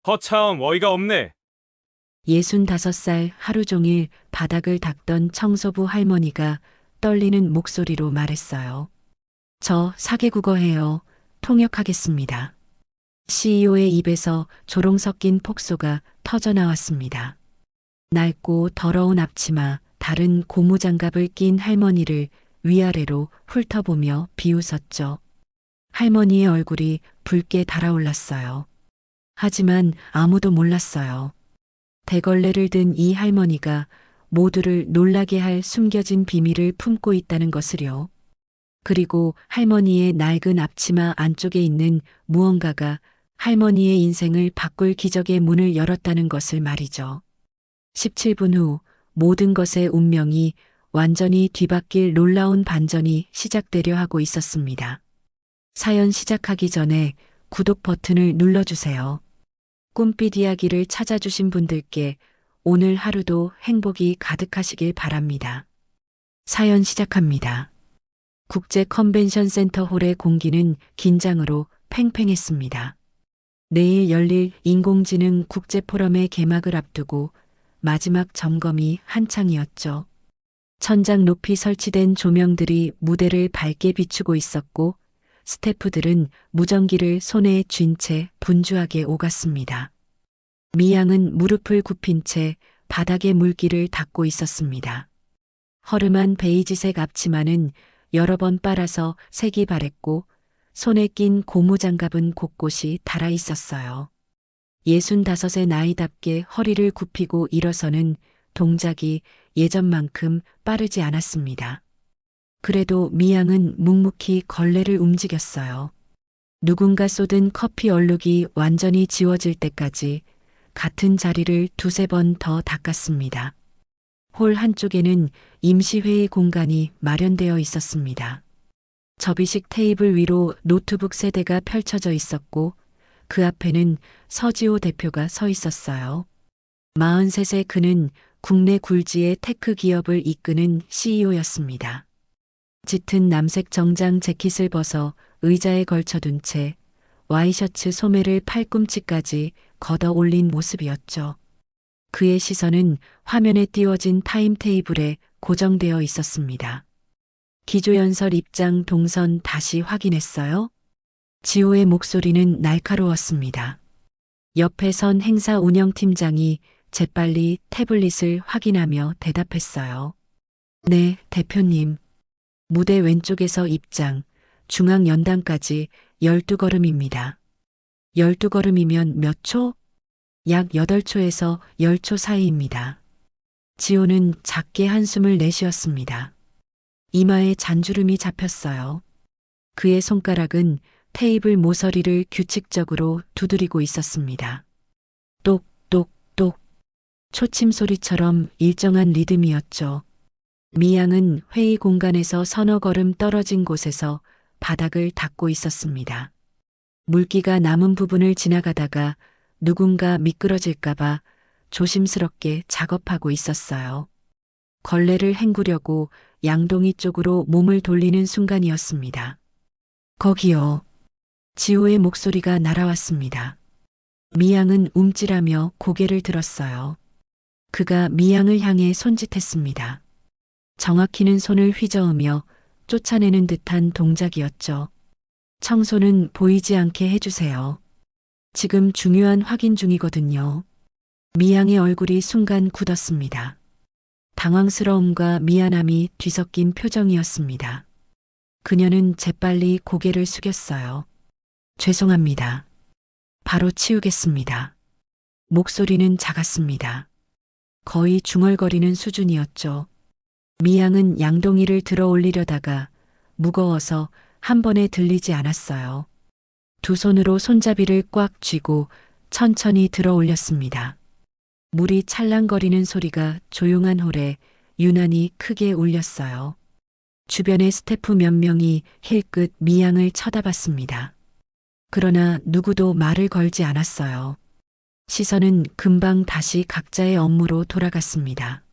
허참 어이가 없네. 65살 하루 종일 바닥을 닦던 청소부 할머니가 떨리는 목소리로 말했어요. 저 사개국어 해요. 통역하겠습니다. CEO의 입에서 조롱 섞인 폭소가 터져 나왔습니다. 낡고 더러운 앞치마, 다른 고무장갑을 낀 할머니를 위아래로 훑어보며 비웃었죠. 할머니의 얼굴이 붉게 달아올랐어요. 하지만 아무도 몰랐어요. 대걸레를 든 이 할머니가 모두를 놀라게 할 숨겨진 비밀을 품고 있다는 것을요. 그리고 할머니의 낡은 앞치마 안쪽에 있는 무언가가 할머니의 인생을 바꿀 기적의 문을 열었다는 것을 말이죠. 17분 후 모든 것의 운명이 완전히 뒤바뀔 놀라운 반전이 시작되려 하고 있었습니다. 사연 시작하기 전에 구독 버튼을 눌러주세요. 꿈빛 이야기를 찾아주신 분들께 오늘 하루도 행복이 가득하시길 바랍니다. 사연 시작합니다. 국제 컨벤션 센터 홀의 공기는 긴장으로 팽팽했습니다. 내일 열릴 인공지능 국제 포럼의 개막을 앞두고 마지막 점검이 한창이었죠. 천장 높이 설치된 조명들이 무대를 밝게 비추고 있었고 스태프들은 무전기를 손에 쥔 채 분주하게 오갔습니다. 미양은 무릎을 굽힌 채 바닥에 물기를 닦고 있었습니다. 허름한 베이지색 앞치마는 여러 번 빨아서 색이 바랬고 손에 낀 고무장갑은 곳곳이 닳아 있었어요. 65의 나이답게 허리를 굽히고 일어서는 동작이 예전만큼 빠르지 않았습니다. 그래도 미양은 묵묵히 걸레를 움직였어요. 누군가 쏟은 커피 얼룩이 완전히 지워질 때까지 같은 자리를 두세 번 더 닦았습니다. 홀 한쪽에는 임시회의 공간이 마련되어 있었습니다. 접이식 테이블 위로 노트북 세대가 펼쳐져 있었고 그 앞에는 서지호 대표가 서 있었어요. 43세 그는 국내 굴지의 테크 기업을 이끄는 CEO였습니다. 짙은 남색 정장 재킷을 벗어 의자에 걸쳐둔 채 와이셔츠 소매를 팔꿈치까지 걷어 올린 모습이었죠. 그의 시선은 화면에 띄워진 타임테이블에 고정되어 있었습니다. 기조연설 입장 동선 다시 확인했어요? 지호의 목소리는 날카로웠습니다. 옆에 선 행사 운영팀장이 재빨리 태블릿을 확인하며 대답했어요. 네, 대표님. 무대 왼쪽에서 입장, 중앙 연단까지 12걸음입니다. 12걸음이면 몇 초? 약 8초에서 10초 사이입니다. 지호는 작게 한숨을 내쉬었습니다. 이마에 잔주름이 잡혔어요. 그의 손가락은 테이블 모서리를 규칙적으로 두드리고 있었습니다. 똑똑똑. 초침 소리처럼 일정한 리듬이었죠. 미양은 회의 공간에서 서너 걸음 떨어진 곳에서 바닥을 닦고 있었습니다. 물기가 남은 부분을 지나가다가 누군가 미끄러질까봐 조심스럽게 작업하고 있었어요. 걸레를 헹구려고 양동이 쪽으로 몸을 돌리는 순간이었습니다. 거기요. 지호의 목소리가 날아왔습니다. 미양은 움찔하며 고개를 들었어요. 그가 미양을 향해 손짓했습니다. 정확히는 손을 휘저으며 쫓아내는 듯한 동작이었죠. 청소는 보이지 않게 해주세요. 지금 중요한 확인 중이거든요. 미양의 얼굴이 순간 굳었습니다. 당황스러움과 미안함이 뒤섞인 표정이었습니다. 그녀는 재빨리 고개를 숙였어요. 죄송합니다. 바로 치우겠습니다. 목소리는 작았습니다. 거의 중얼거리는 수준이었죠. 미양은 양동이를 들어 올리려다가 무거워서 한 번에 들리지 않았어요. 두 손으로 손잡이를 꽉 쥐고 천천히 들어 올렸습니다. 물이 찰랑거리는 소리가 조용한 홀에 유난히 크게 울렸어요. 주변의 스태프 몇 명이 힐끗 미양을 쳐다봤습니다. 그러나 누구도 말을 걸지 않았어요. 시선은 금방 다시 각자의 업무로 돌아갔습니다.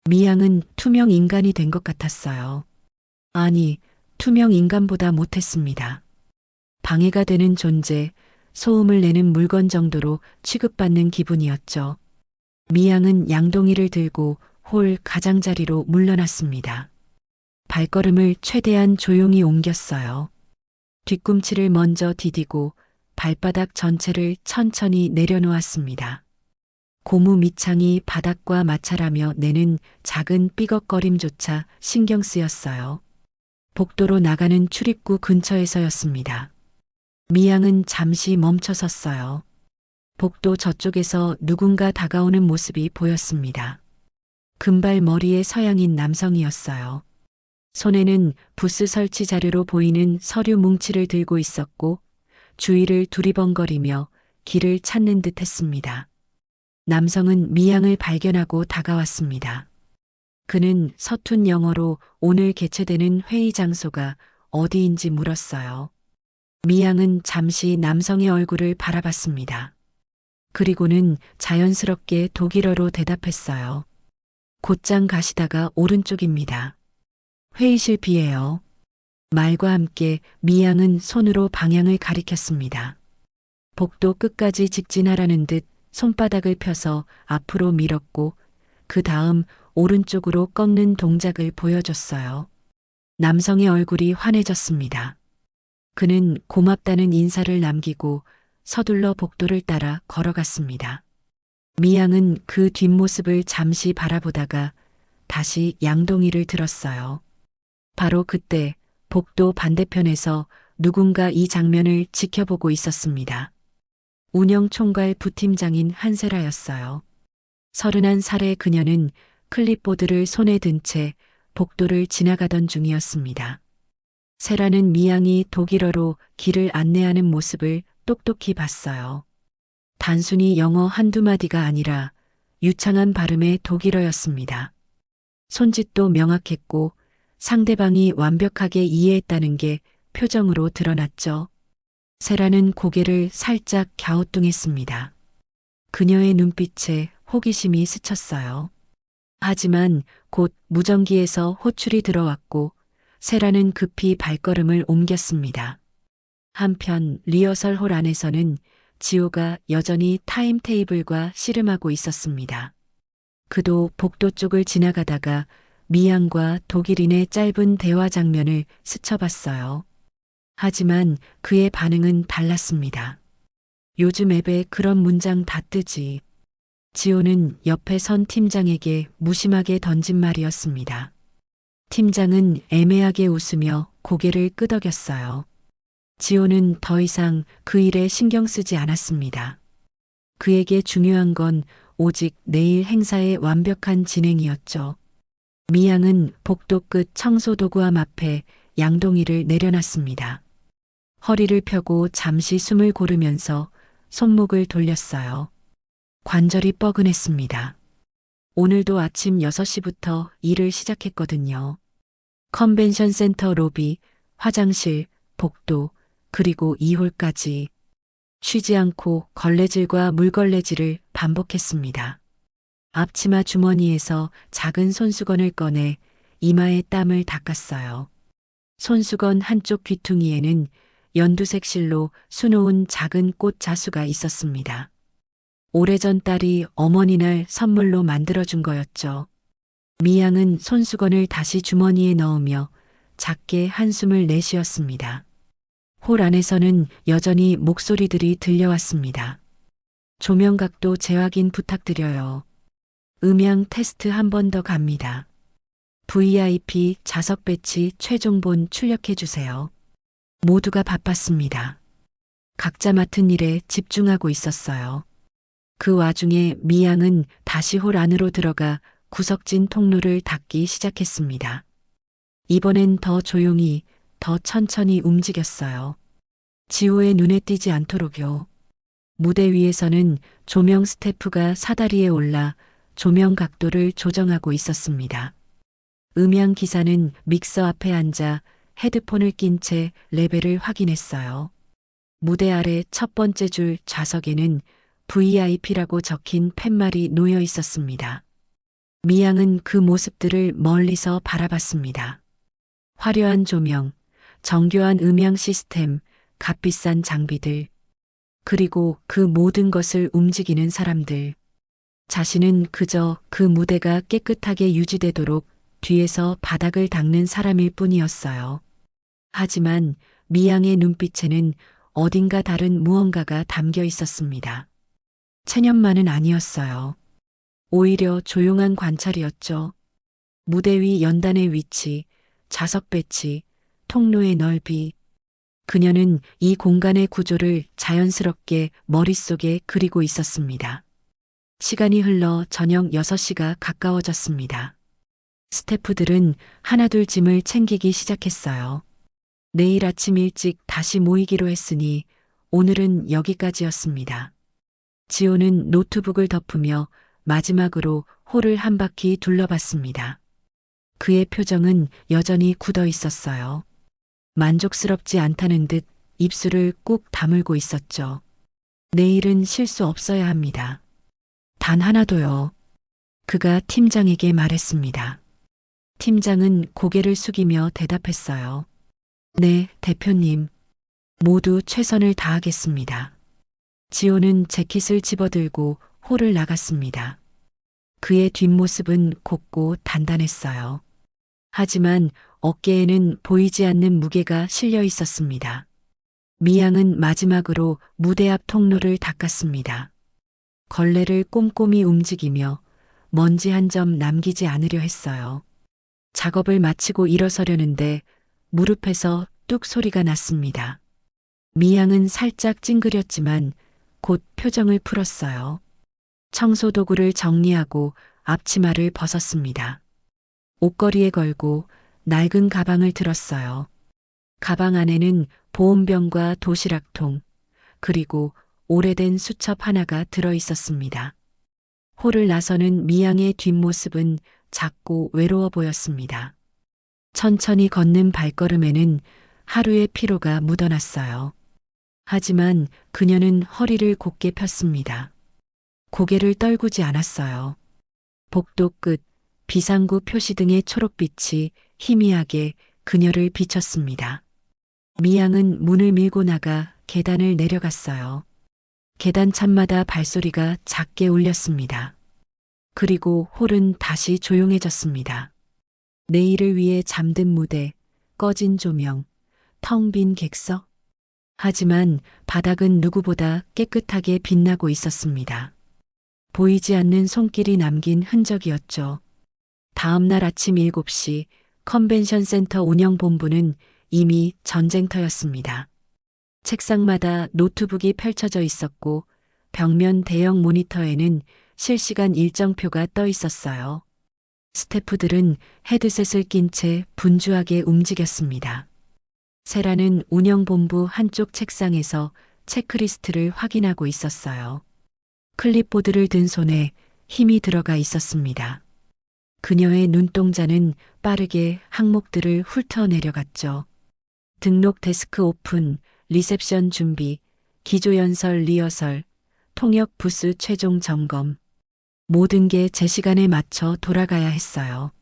미양은 투명 인간이 된 것 같았어요. 아니, 투명 인간보다 못했습니다. 방해가 되는 존재, 소음을 내는 물건 정도로 취급받는 기분이었죠. 미양은 양동이를 들고 홀 가장자리로 물러났습니다. 발걸음을 최대한 조용히 옮겼어요. 뒤꿈치를 먼저 디디고 발바닥 전체를 천천히 내려놓았습니다. 고무 밑창이 바닥과 마찰하며 내는 작은 삐걱거림조차 신경 쓰였어요. 복도로 나가는 출입구 근처에서였습니다. 미양은 잠시 멈춰섰어요. 복도 저쪽에서 누군가 다가오는 모습이 보였습니다. 금발 머리의 서양인 남성이었어요. 손에는 부스 설치 자료로 보이는 서류 뭉치를 들고 있었고 주위를 두리번거리며 길을 찾는 듯 했습니다. 남성은 미양을 발견하고 다가왔습니다. 그는 서툰 영어로 오늘 개최되는 회의 장소가 어디인지 물었어요. 미양은 잠시 남성의 얼굴을 바라봤습니다. 그리고는 자연스럽게 독일어로 대답했어요. 곧장 가시다가 오른쪽입니다. 회의실 비에요. 말과 함께 미양은 손으로 방향을 가리켰습니다. 복도 끝까지 직진하라는 듯 손바닥을 펴서 앞으로 밀었고 그 다음 오른쪽으로 꺾는 동작을 보여줬어요. 남성의 얼굴이 환해졌습니다. 그는 고맙다는 인사를 남기고 서둘러 복도를 따라 걸어갔습니다. 미양은 그 뒷모습을 잠시 바라보다가 다시 양동이를 들었어요. 바로 그때 복도 반대편에서 누군가 이 장면을 지켜보고 있었습니다. 운영 총괄 부팀장인 한세라였어요. 31살의 그녀는 클립보드를 손에 든 채 복도를 지나가던 중이었습니다. 세라는 미양이 독일어로 길을 안내하는 모습을 똑똑히 봤어요. 단순히 영어 한두 마디가 아니라 유창한 발음의 독일어였습니다. 손짓도 명확했고 상대방이 완벽하게 이해했다는 게 표정으로 드러났죠. 세라는 고개를 살짝 갸우뚱했습니다. 그녀의 눈빛에 호기심이 스쳤어요. 하지만 곧 무전기에서 호출이 들어왔고 세라는 급히 발걸음을 옮겼습니다. 한편 리허설 안에서는 지호가 여전히 타임테이블과 씨름하고 있었습니다. 그도 복도 쪽을 지나가다가 미양과 독일인의 짧은 대화 장면을 스쳐봤어요. 하지만 그의 반응은 달랐습니다. 요즘 앱에 그런 문장 다 뜨지. 지호는 옆에 선 팀장에게 무심하게 던진 말이었습니다. 팀장은 애매하게 웃으며 고개를 끄덕였어요. 지호는 더 이상 그 일에 신경 쓰지 않았습니다. 그에게 중요한 건 오직 내일 행사의 완벽한 진행이었죠. 미양은 복도 끝 청소도구함 앞에 양동이를 내려놨습니다. 허리를 펴고 잠시 숨을 고르면서 손목을 돌렸어요. 관절이 뻐근했습니다. 오늘도 아침 6시부터 일을 시작했거든요. 컨벤션 센터 로비, 화장실, 복도, 그리고 2홀까지 쉬지 않고 걸레질과 물걸레질을 반복했습니다. 앞치마 주머니에서 작은 손수건을 꺼내 이마에 땀을 닦았어요. 손수건 한쪽 귀퉁이에는 연두색 실로 수놓은 작은 꽃 자수가 있었습니다. 오래전 딸이 어머니날 선물로 만들어준 거였죠. 미양은 손수건을 다시 주머니에 넣으며 작게 한숨을 내쉬었습니다. 홀 안에서는 여전히 목소리들이 들려왔습니다. 조명각도 재확인 부탁드려요. 음향 테스트 한 번 더 갑니다. VIP 좌석 배치 최종본 출력해주세요. 모두가 바빴습니다. 각자 맡은 일에 집중하고 있었어요. 그 와중에 미양은 다시 홀 안으로 들어가 구석진 통로를 닫기 시작했습니다. 이번엔 더 조용히, 더 천천히 움직였어요. 지호의 눈에 띄지 않도록요. 무대 위에서는 조명 스태프가 사다리에 올라 조명 각도를 조정하고 있었습니다. 음향 기사는 믹서 앞에 앉아 헤드폰을 낀 채 레벨을 확인했어요. 무대 아래 첫 번째 줄 좌석에는 VIP라고 적힌 팻말이 놓여 있었습니다. 미양은 그 모습들을 멀리서 바라봤습니다. 화려한 조명, 정교한 음향 시스템, 값비싼 장비들. 그리고 그 모든 것을 움직이는 사람들. 자신은 그저 그 무대가 깨끗하게 유지되도록 뒤에서 바닥을 닦는 사람일 뿐이었어요. 하지만 미양의 눈빛에는 어딘가 다른 무언가가 담겨 있었습니다. 체념만은 아니었어요. 오히려 조용한 관찰이었죠. 무대 위 연단의 위치, 좌석 배치, 통로의 넓이. 그녀는 이 공간의 구조를 자연스럽게 머릿속에 그리고 있었습니다. 시간이 흘러 저녁 6시가 가까워졌습니다. 스태프들은 하나둘 짐을 챙기기 시작했어요. 내일 아침 일찍 다시 모이기로 했으니 오늘은 여기까지였습니다. 지호는 노트북을 덮으며 마지막으로 홀을 한 바퀴 둘러봤습니다. 그의 표정은 여전히 굳어 있었어요. 만족스럽지 않다는 듯 입술을 꾹 다물고 있었죠. 내일은 실수 없어야 합니다. 단 하나도요. 그가 팀장에게 말했습니다. 팀장은 고개를 숙이며 대답했어요. 네, 대표님. 모두 최선을 다하겠습니다. 지호는 재킷을 집어들고 홀을 나갔습니다. 그의 뒷모습은 곱고 단단했어요. 하지만 어깨에는 보이지 않는 무게가 실려 있었습니다. 미양은 마지막으로 무대 앞 통로를 닦았습니다. 걸레를 꼼꼼히 움직이며 먼지 한 점 남기지 않으려 했어요. 작업을 마치고 일어서려는데 무릎에서 뚝 소리가 났습니다. 미양은 살짝 찡그렸지만 곧 표정을 풀었어요. 청소 도구를 정리하고 앞치마를 벗었습니다. 옷걸이에 걸고 낡은 가방을 들었어요. 가방 안에는 보온병과 도시락통, 그리고 오래된 수첩 하나가 들어 있었습니다. 홀을 나서는 미양의 뒷모습은 작고 외로워 보였습니다. 천천히 걷는 발걸음에는 하루의 피로가 묻어났어요. 하지만 그녀는 허리를 곧게 폈습니다. 고개를 떨구지 않았어요. 복도 끝, 비상구 표시 등의 초록빛이 희미하게 그녀를 비쳤습니다. 미양은 문을 밀고 나가 계단을 내려갔어요. 계단 참마다 발소리가 작게 울렸습니다. 그리고 홀은 다시 조용해졌습니다. 내일을 위해 잠든 무대, 꺼진 조명, 텅 빈 객석. 하지만 바닥은 누구보다 깨끗하게 빛나고 있었습니다. 보이지 않는 손길이 남긴 흔적이었죠. 다음 날 아침 7시 컨벤션 센터 운영본부는 이미 전쟁터였습니다. 책상마다 노트북이 펼쳐져 있었고 벽면 대형 모니터에는 실시간 일정표가 떠 있었어요. 스태프들은 헤드셋을 낀 채 분주하게 움직였습니다. 세라는 운영본부 한쪽 책상에서 체크리스트를 확인하고 있었어요. 클립보드를 든 손에 힘이 들어가 있었습니다. 그녀의 눈동자는 빠르게 항목들을 훑어 내려갔죠. 등록 데스크 오픈, 리셉션 준비, 기조연설 리허설, 통역 부스 최종 점검. 모든 게 제 시간에 맞춰 돌아가야 했어요.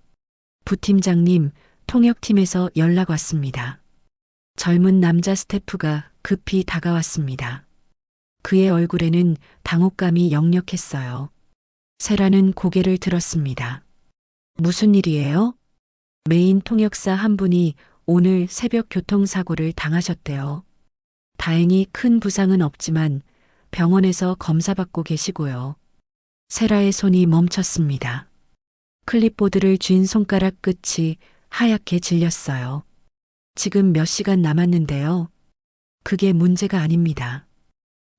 부팀장님, 통역팀에서 연락 왔습니다. 젊은 남자 스태프가 급히 다가왔습니다. 그의 얼굴에는 당혹감이 역력했어요. 세라는 고개를 들었습니다. 무슨 일이에요? 메인 통역사 한 분이 오늘 새벽 교통사고를 당하셨대요. 다행히 큰 부상은 없지만 병원에서 검사받고 계시고요. 세라의 손이 멈췄습니다. 클립보드를 쥔 손가락 끝이 하얗게 질렸어요. 지금 몇 시간 남았는데요. 그게 문제가 아닙니다.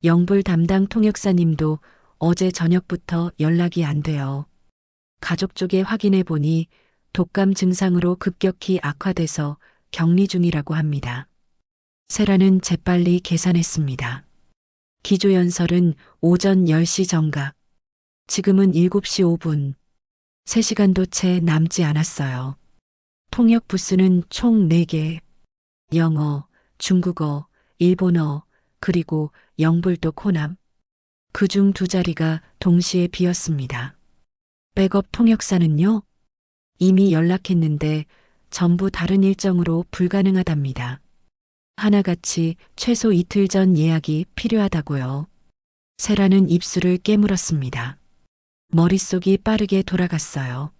영불 담당 통역사님도 어제 저녁부터 연락이 안 돼요. 가족 쪽에 확인해 보니 독감 증상으로 급격히 악화돼서 격리 중이라고 합니다. 세라는 재빨리 계산했습니다. 기조연설은 오전 10시 정각. 지금은 7시 5분. 3시간도 채 남지 않았어요. 통역 부스는 총 4개. 영어, 중국어, 일본어, 그리고 영불독 호남. 그중 2자리가 동시에 비었습니다. 백업 통역사는요? 이미 연락했는데 전부 다른 일정으로 불가능하답니다. 하나같이 최소 이틀 전 예약이 필요하다고요. 세라는 입술을 깨물었습니다. 머릿속이 빠르게 돌아갔어요.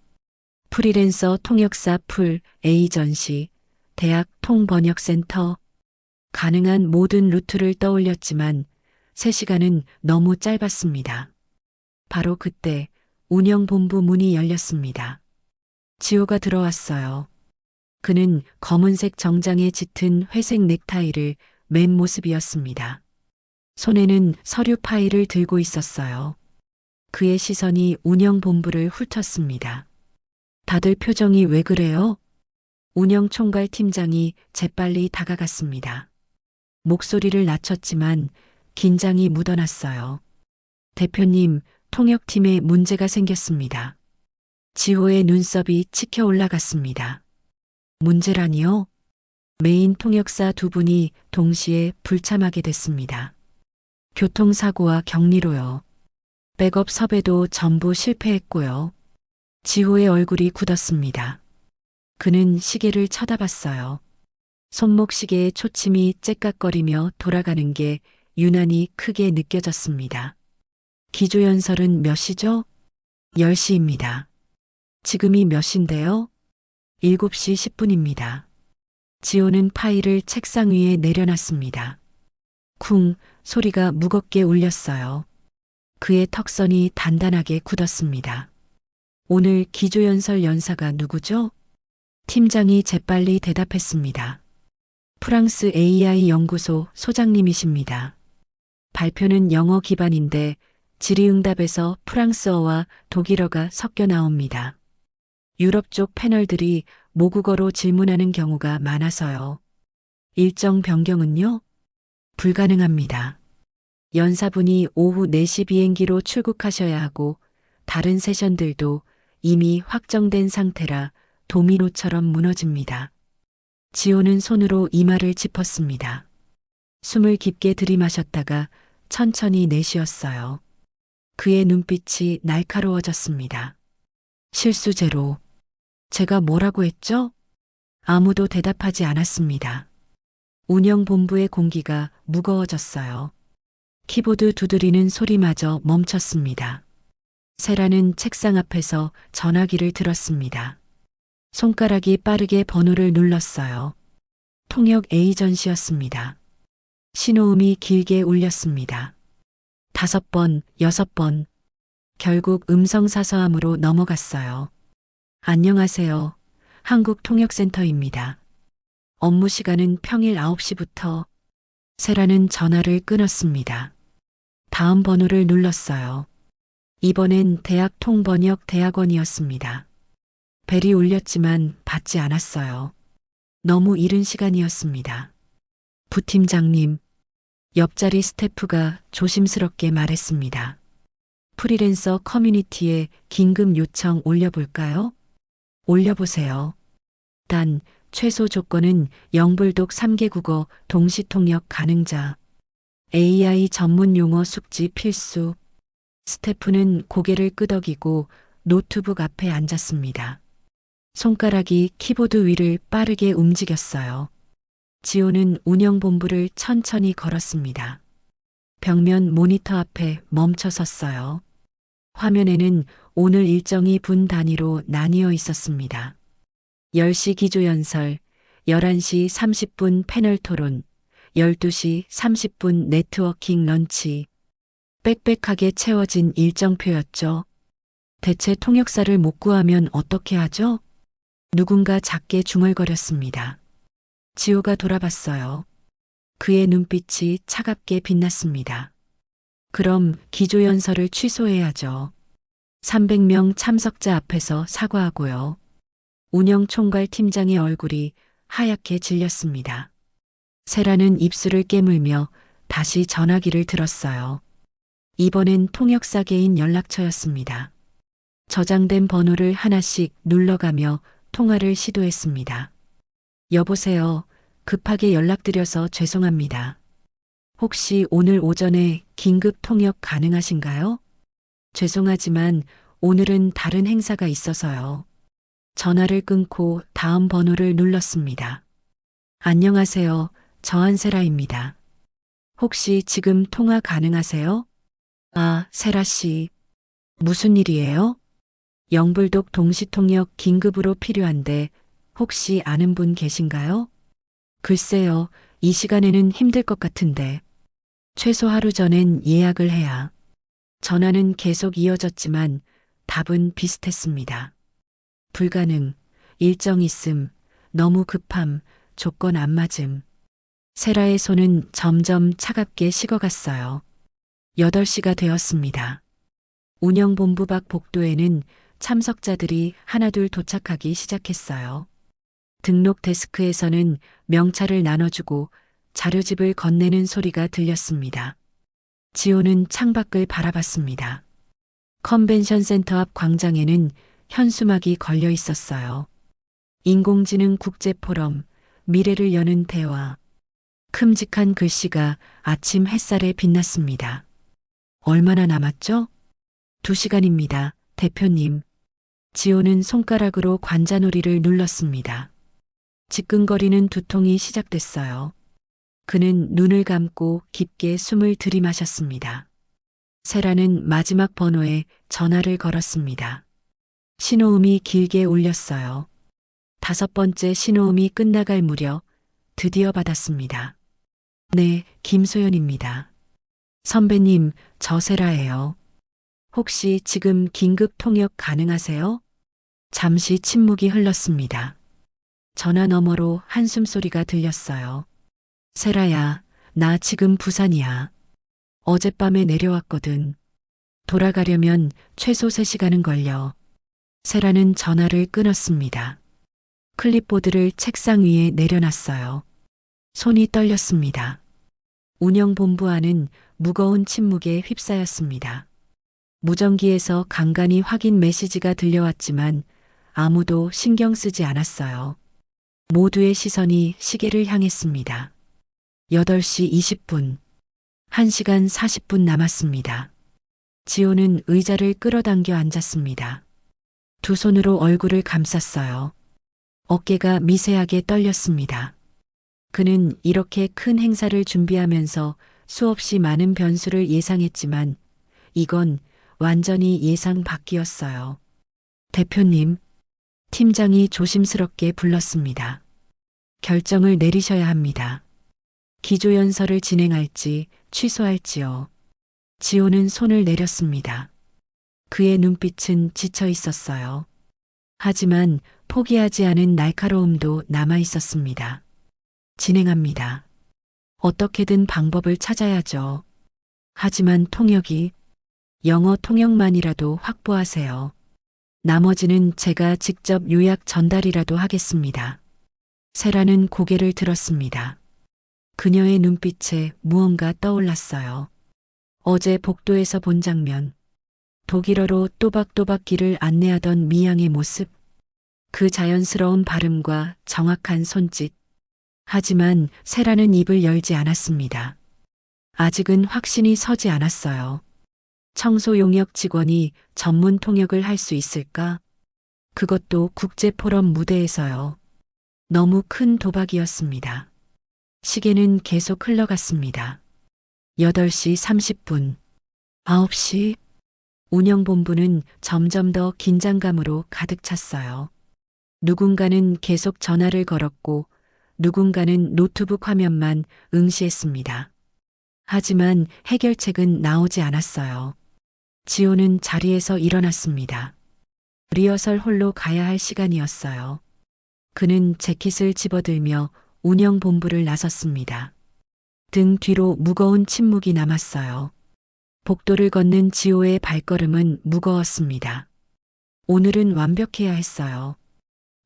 프리랜서 통역사 풀 에이전시, 대학 통번역센터, 가능한 모든 루트를 떠올렸지만 3시간은 너무 짧았습니다. 바로 그때 운영본부 문이 열렸습니다. 지호가 들어왔어요. 그는 검은색 정장에 짙은 회색 넥타이를 맨 모습이었습니다. 손에는 서류 파일을 들고 있었어요. 그의 시선이 운영본부를 훑었습니다. 다들 표정이 왜 그래요? 운영총괄 팀장이 재빨리 다가갔습니다. 목소리를 낮췄지만 긴장이 묻어났어요. 대표님, 통역팀에 문제가 생겼습니다. 지호의 눈썹이 치켜 올라갔습니다. 문제라니요? 메인 통역사 2분이 동시에 불참하게 됐습니다. 교통사고와 격리로요. 백업 섭외도 전부 실패했고요. 지호의 얼굴이 굳었습니다. 그는 시계를 쳐다봤어요. 손목 시계의 초침이 째깍거리며 돌아가는 게 유난히 크게 느껴졌습니다. 기조연설은 몇 시죠? 10시입니다. 지금이 몇 시인데요? 7시 10분입니다. 지호는 파일을 책상 위에 내려놨습니다. 쿵 소리가 무겁게 울렸어요. 그의 턱선이 단단하게 굳었습니다. 오늘 기조연설 연사가 누구죠? 팀장이 재빨리 대답했습니다. 프랑스 AI 연구소 소장님이십니다. 발표는 영어 기반인데 질의응답에서 프랑스어와 독일어가 섞여 나옵니다. 유럽 쪽 패널들이 모국어로 질문하는 경우가 많아서요. 일정 변경은요? 불가능합니다. 연사분이 오후 4시 비행기로 출국하셔야 하고 다른 세션들도 이미 확정된 상태라 도미노처럼 무너집니다. 지호는 손으로 이마를 짚었습니다. 숨을 깊게 들이마셨다가 천천히 내쉬었어요. 그의 눈빛이 날카로워졌습니다. 실수 제로. 제가 뭐라고 했죠? 아무도 대답하지 않았습니다. 운영본부의 공기가 무거워졌어요. 키보드 두드리는 소리마저 멈췄습니다. 세라는 책상 앞에서 전화기를 들었습니다. 손가락이 빠르게 번호를 눌렀어요. 통역 에이전시였습니다. 신호음이 길게 울렸습니다. 5번, 6번. 결국 음성사서함으로 넘어갔어요. 안녕하세요. 한국통역센터입니다. 업무 시간은 평일 9시부터. 세라는 전화를 끊었습니다. 다음 번호를 눌렀어요. 이번엔 대학 통번역 대학원이었습니다. 벨이 울렸지만 받지 않았어요. 너무 이른 시간이었습니다. 부팀장님, 옆자리 스태프가 조심스럽게 말했습니다. 프리랜서 커뮤니티에 긴급 요청 올려볼까요? 올려보세요. 단, 최소 조건은 영불독 3개 국어 동시통역 가능자. AI 전문 용어 숙지 필수. 스태프는 고개를 끄덕이고 노트북 앞에 앉았습니다. 손가락이 키보드 위를 빠르게 움직였어요. 지호는 운영본부를 천천히 걸었습니다. 벽면 모니터 앞에 멈춰 섰어요. 화면에는 오늘 일정이 분 단위로 나뉘어 있었습니다. 10시 기조연설, 11시 30분 패널 토론, 12시 30분 네트워킹 런치. 빽빽하게 채워진 일정표였죠. 대체 통역사를 못 구하면 어떻게 하죠? 누군가 작게 중얼거렸습니다. 지호가 돌아봤어요. 그의 눈빛이 차갑게 빛났습니다. 그럼 기조연설을 취소해야죠. 300명 참석자 앞에서 사과하고요. 운영총괄 팀장의 얼굴이 하얗게 질렸습니다. 세라는 입술을 깨물며 다시 전화기를 들었어요. 이번엔 통역사 개인 연락처였습니다. 저장된 번호를 하나씩 눌러가며 통화를 시도했습니다. 여보세요. 급하게 연락드려서 죄송합니다. 혹시 오늘 오전에 긴급 통역 가능하신가요? 죄송하지만 오늘은 다른 행사가 있어서요. 전화를 끊고 다음 번호를 눌렀습니다. 안녕하세요. 저한세라입니다. 혹시 지금 통화 가능하세요? 아, 세라 씨. 무슨 일이에요? 영불독 동시통역 긴급으로 필요한데 혹시 아는 분 계신가요? 글쎄요, 이 시간에는 힘들 것 같은데. 최소 하루 전엔 예약을 해야. 전화는 계속 이어졌지만 답은 비슷했습니다. 불가능, 일정 있음, 너무 급함, 조건 안 맞음. 세라의 손은 점점 차갑게 식어갔어요. 8시가 되었습니다. 운영본부 밖 복도에는 참석자들이 하나둘 도착하기 시작했어요. 등록 데스크에서는 명찰을 나눠주고 자료집을 건네는 소리가 들렸습니다. 지호는 창밖을 바라봤습니다. 컨벤션 센터 앞 광장에는 현수막이 걸려 있었어요. 인공지능 국제포럼, 미래를 여는 대화. 큼직한 글씨가 아침 햇살에 빛났습니다. 얼마나 남았죠? 2시간입니다, 대표님. 지호는 손가락으로 관자놀이를 눌렀습니다. 지끈거리는 두통이 시작됐어요. 그는 눈을 감고 깊게 숨을 들이마셨습니다. 세라는 마지막 번호에 전화를 걸었습니다. 신호음이 길게 울렸어요. 5번째 신호음이 끝나갈 무렵 드디어 받았습니다. 네, 김소연입니다. 선배님, 저 세라예요. 혹시 지금 긴급 통역 가능하세요? 잠시 침묵이 흘렀습니다. 전화 너머로 한숨 소리가 들렸어요. 세라야, 나 지금 부산이야. 어젯밤에 내려왔거든. 돌아가려면 최소 3시간은 걸려. 세라는 전화를 끊었습니다. 클립보드를 책상 위에 내려놨어요. 손이 떨렸습니다. 운영본부 안은 무거운 침묵에 휩싸였습니다. 무전기에서 간간히 확인 메시지가 들려왔지만 아무도 신경 쓰지 않았어요. 모두의 시선이 시계를 향했습니다. 8시 20분. 1시간 40분 남았습니다. 지호는 의자를 끌어당겨 앉았습니다. 두 손으로 얼굴을 감쌌어요. 어깨가 미세하게 떨렸습니다. 그는 이렇게 큰 행사를 준비하면서 수없이 많은 변수를 예상했지만 이건 완전히 예상 밖이었어요. 대표님, 팀장이 조심스럽게 불렀습니다. 결정을 내리셔야 합니다. 기조연설을 진행할지 취소할지요. 지호는 손을 내렸습니다. 그의 눈빛은 지쳐 있었어요. 하지만 포기하지 않은 날카로움도 남아 있었습니다. 진행합니다. 어떻게든 방법을 찾아야죠. 하지만 통역이 영어 통역만이라도 확보하세요. 나머지는 제가 직접 요약 전달이라도 하겠습니다. 세라는 고개를 들었습니다. 그녀의 눈빛에 무언가 떠올랐어요. 어제 복도에서 본 장면. 독일어로 또박또박 길을 안내하던 미양의 모습. 그 자연스러운 발음과 정확한 손짓. 하지만 세라는 입을 열지 않았습니다. 아직은 확신이 서지 않았어요. 청소 용역 직원이 전문 통역을 할 수 있을까? 그것도 국제 포럼 무대에서요. 너무 큰 도박이었습니다. 시계는 계속 흘러갔습니다. 8시 30분, 9시. 운영본부는 점점 더 긴장감으로 가득 찼어요. 누군가는 계속 전화를 걸었고 누군가는 노트북 화면만 응시했습니다. 하지만 해결책은 나오지 않았어요. 지호는 자리에서 일어났습니다. 리허설 홀로 가야 할 시간이었어요. 그는 재킷을 집어들며 운영본부를 나섰습니다. 등 뒤로 무거운 침묵이 남았어요. 복도를 걷는 지호의 발걸음은 무거웠습니다. 오늘은 완벽해야 했어요.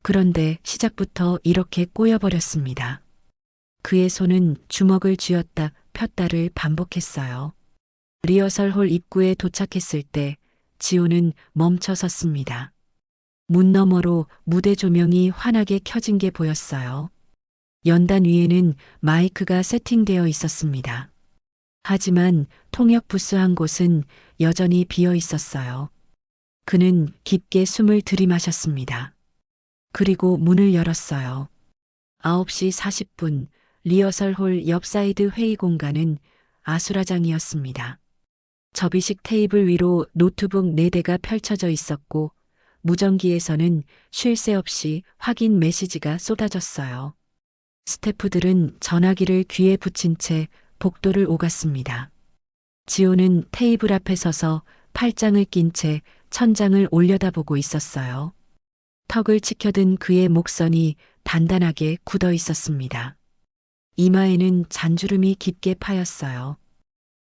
그런데 시작부터 이렇게 꼬여버렸습니다. 그의 손은 주먹을 쥐었다 폈다를 반복했어요. 리허설 홀 입구에 도착했을 때 지호는 멈춰 섰습니다. 문 너머로 무대 조명이 환하게 켜진 게 보였어요. 연단 위에는 마이크가 세팅되어 있었습니다. 하지만 통역 부스 한 곳은 여전히 비어 있었어요. 그는 깊게 숨을 들이마셨습니다. 그리고 문을 열었어요. 9시 40분, 리허설홀 옆 사이드 회의 공간은 아수라장이었습니다. 접이식 테이블 위로 노트북 4대가 펼쳐져 있었고 무전기에서는 쉴 새 없이 확인 메시지가 쏟아졌어요. 스태프들은 전화기를 귀에 붙인 채 복도를 오갔습니다. 지호는 테이블 앞에 서서 팔짱을 낀 채 천장을 올려다보고 있었어요. 턱을 치켜든 그의 목선이 단단하게 굳어 있었습니다. 이마에는 잔주름이 깊게 파였어요.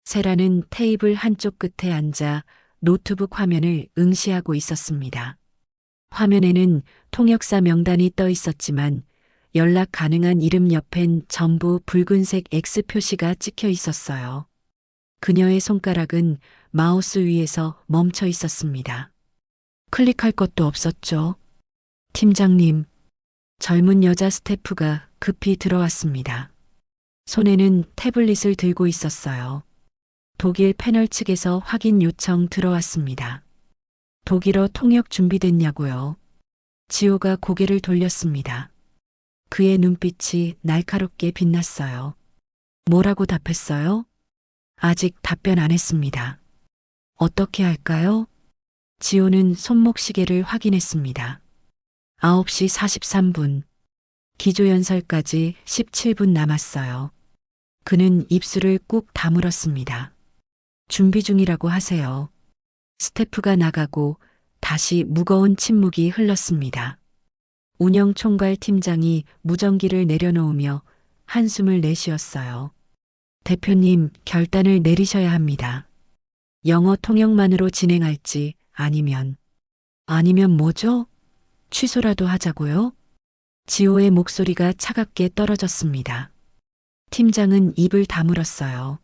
세라는 테이블 한쪽 끝에 앉아 노트북 화면을 응시하고 있었습니다. 화면에는 통역사 명단이 떠 있었지만 연락 가능한 이름 옆엔 전부 붉은색 X 표시가 찍혀 있었어요. 그녀의 손가락은 마우스 위에서 멈춰 있었습니다. 클릭할 것도 없었죠. 팀장님, 젊은 여자 스태프가 급히 들어왔습니다. 손에는 태블릿을 들고 있었어요. 독일 패널 측에서 확인 요청 들어왔습니다. 독일어 통역 준비됐냐고요. 지호가 고개를 돌렸습니다. 그의 눈빛이 날카롭게 빛났어요. 뭐라고 답했어요? 아직 답변 안 했습니다. 어떻게 할까요? 지호는 손목시계를 확인했습니다. 9시 43분. 기조연설까지 17분 남았어요. 그는 입술을 꾹 다물었습니다. 준비 중이라고 하세요. 스태프가 나가고 다시 무거운 침묵이 흘렀습니다. 운영총괄 팀장이 무전기를 내려놓으며 한숨을 내쉬었어요. 대표님, 결단을 내리셔야 합니다. 영어 통역만으로 진행할지 아니면 뭐죠? 취소라도 하자고요? 지호의 목소리가 차갑게 떨어졌습니다. 팀장은 입을 다물었어요.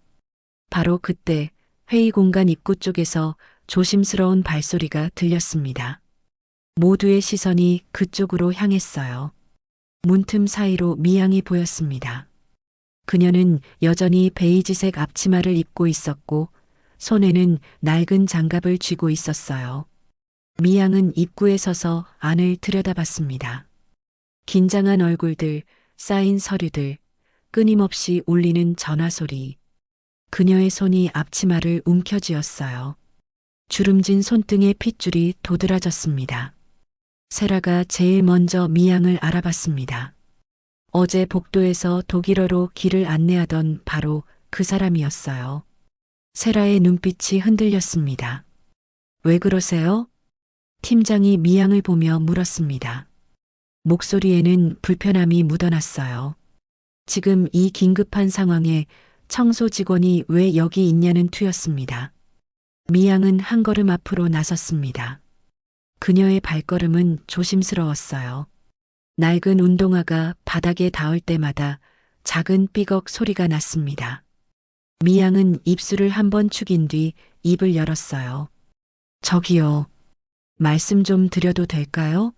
바로 그때 회의 공간 입구 쪽에서 조심스러운 발소리가 들렸습니다. 모두의 시선이 그쪽으로 향했어요. 문틈 사이로 미양이 보였습니다. 그녀는 여전히 베이지색 앞치마를 입고 있었고 손에는 낡은 장갑을 쥐고 있었어요. 미양은 입구에 서서 안을 들여다봤습니다. 긴장한 얼굴들, 쌓인 서류들, 끊임없이 울리는 전화 소리. 그녀의 손이 앞치마를 움켜쥐었어요. 주름진 손등에 핏줄이 도드라졌습니다. 세라가 제일 먼저 미양을 알아봤습니다. 어제 복도에서 독일어로 길을 안내하던 바로 그 사람이었어요. 세라의 눈빛이 흔들렸습니다. 왜 그러세요? 팀장이 미양을 보며 물었습니다. 목소리에는 불편함이 묻어났어요. 지금 이 긴급한 상황에 청소 직원이 왜 여기 있냐는 투였습니다. 미양은 한 걸음 앞으로 나섰습니다. 그녀의 발걸음은 조심스러웠어요. 낡은 운동화가 바닥에 닿을 때마다 작은 삐걱 소리가 났습니다. 미양은 입술을 한번 축인 뒤 입을 열었어요. 저기요. 말씀 좀 드려도 될까요?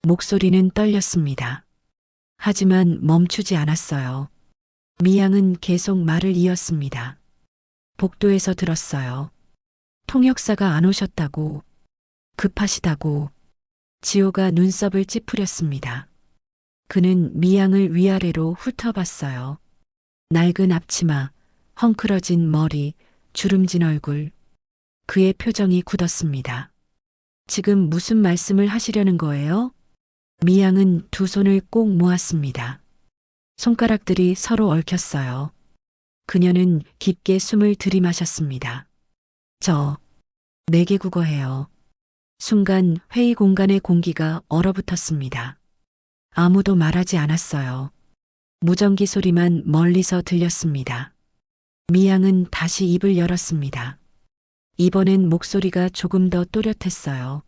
목소리는 떨렸습니다. 하지만 멈추지 않았어요. 미양은 계속 말을 이었습니다. 복도에서 들었어요. 통역사가 안 오셨다고. 급하시다고. 지호가 눈썹을 찌푸렸습니다. 그는 미양을 위아래로 훑어봤어요. 낡은 앞치마, 헝클어진 머리, 주름진 얼굴. 그의 표정이 굳었습니다. 지금 무슨 말씀을 하시려는 거예요? 미양은 두 손을 꼭 모았습니다. 손가락들이 서로 얽혔어요. 그녀는 깊게 숨을 들이마셨습니다. 저 4개 국어해요. 순간 회의 공간의 공기가 얼어붙었습니다. 아무도 말하지 않았어요. 무전기 소리만 멀리서 들렸습니다. 미양은 다시 입을 열었습니다. 이번엔 목소리가 조금 더 또렷했어요.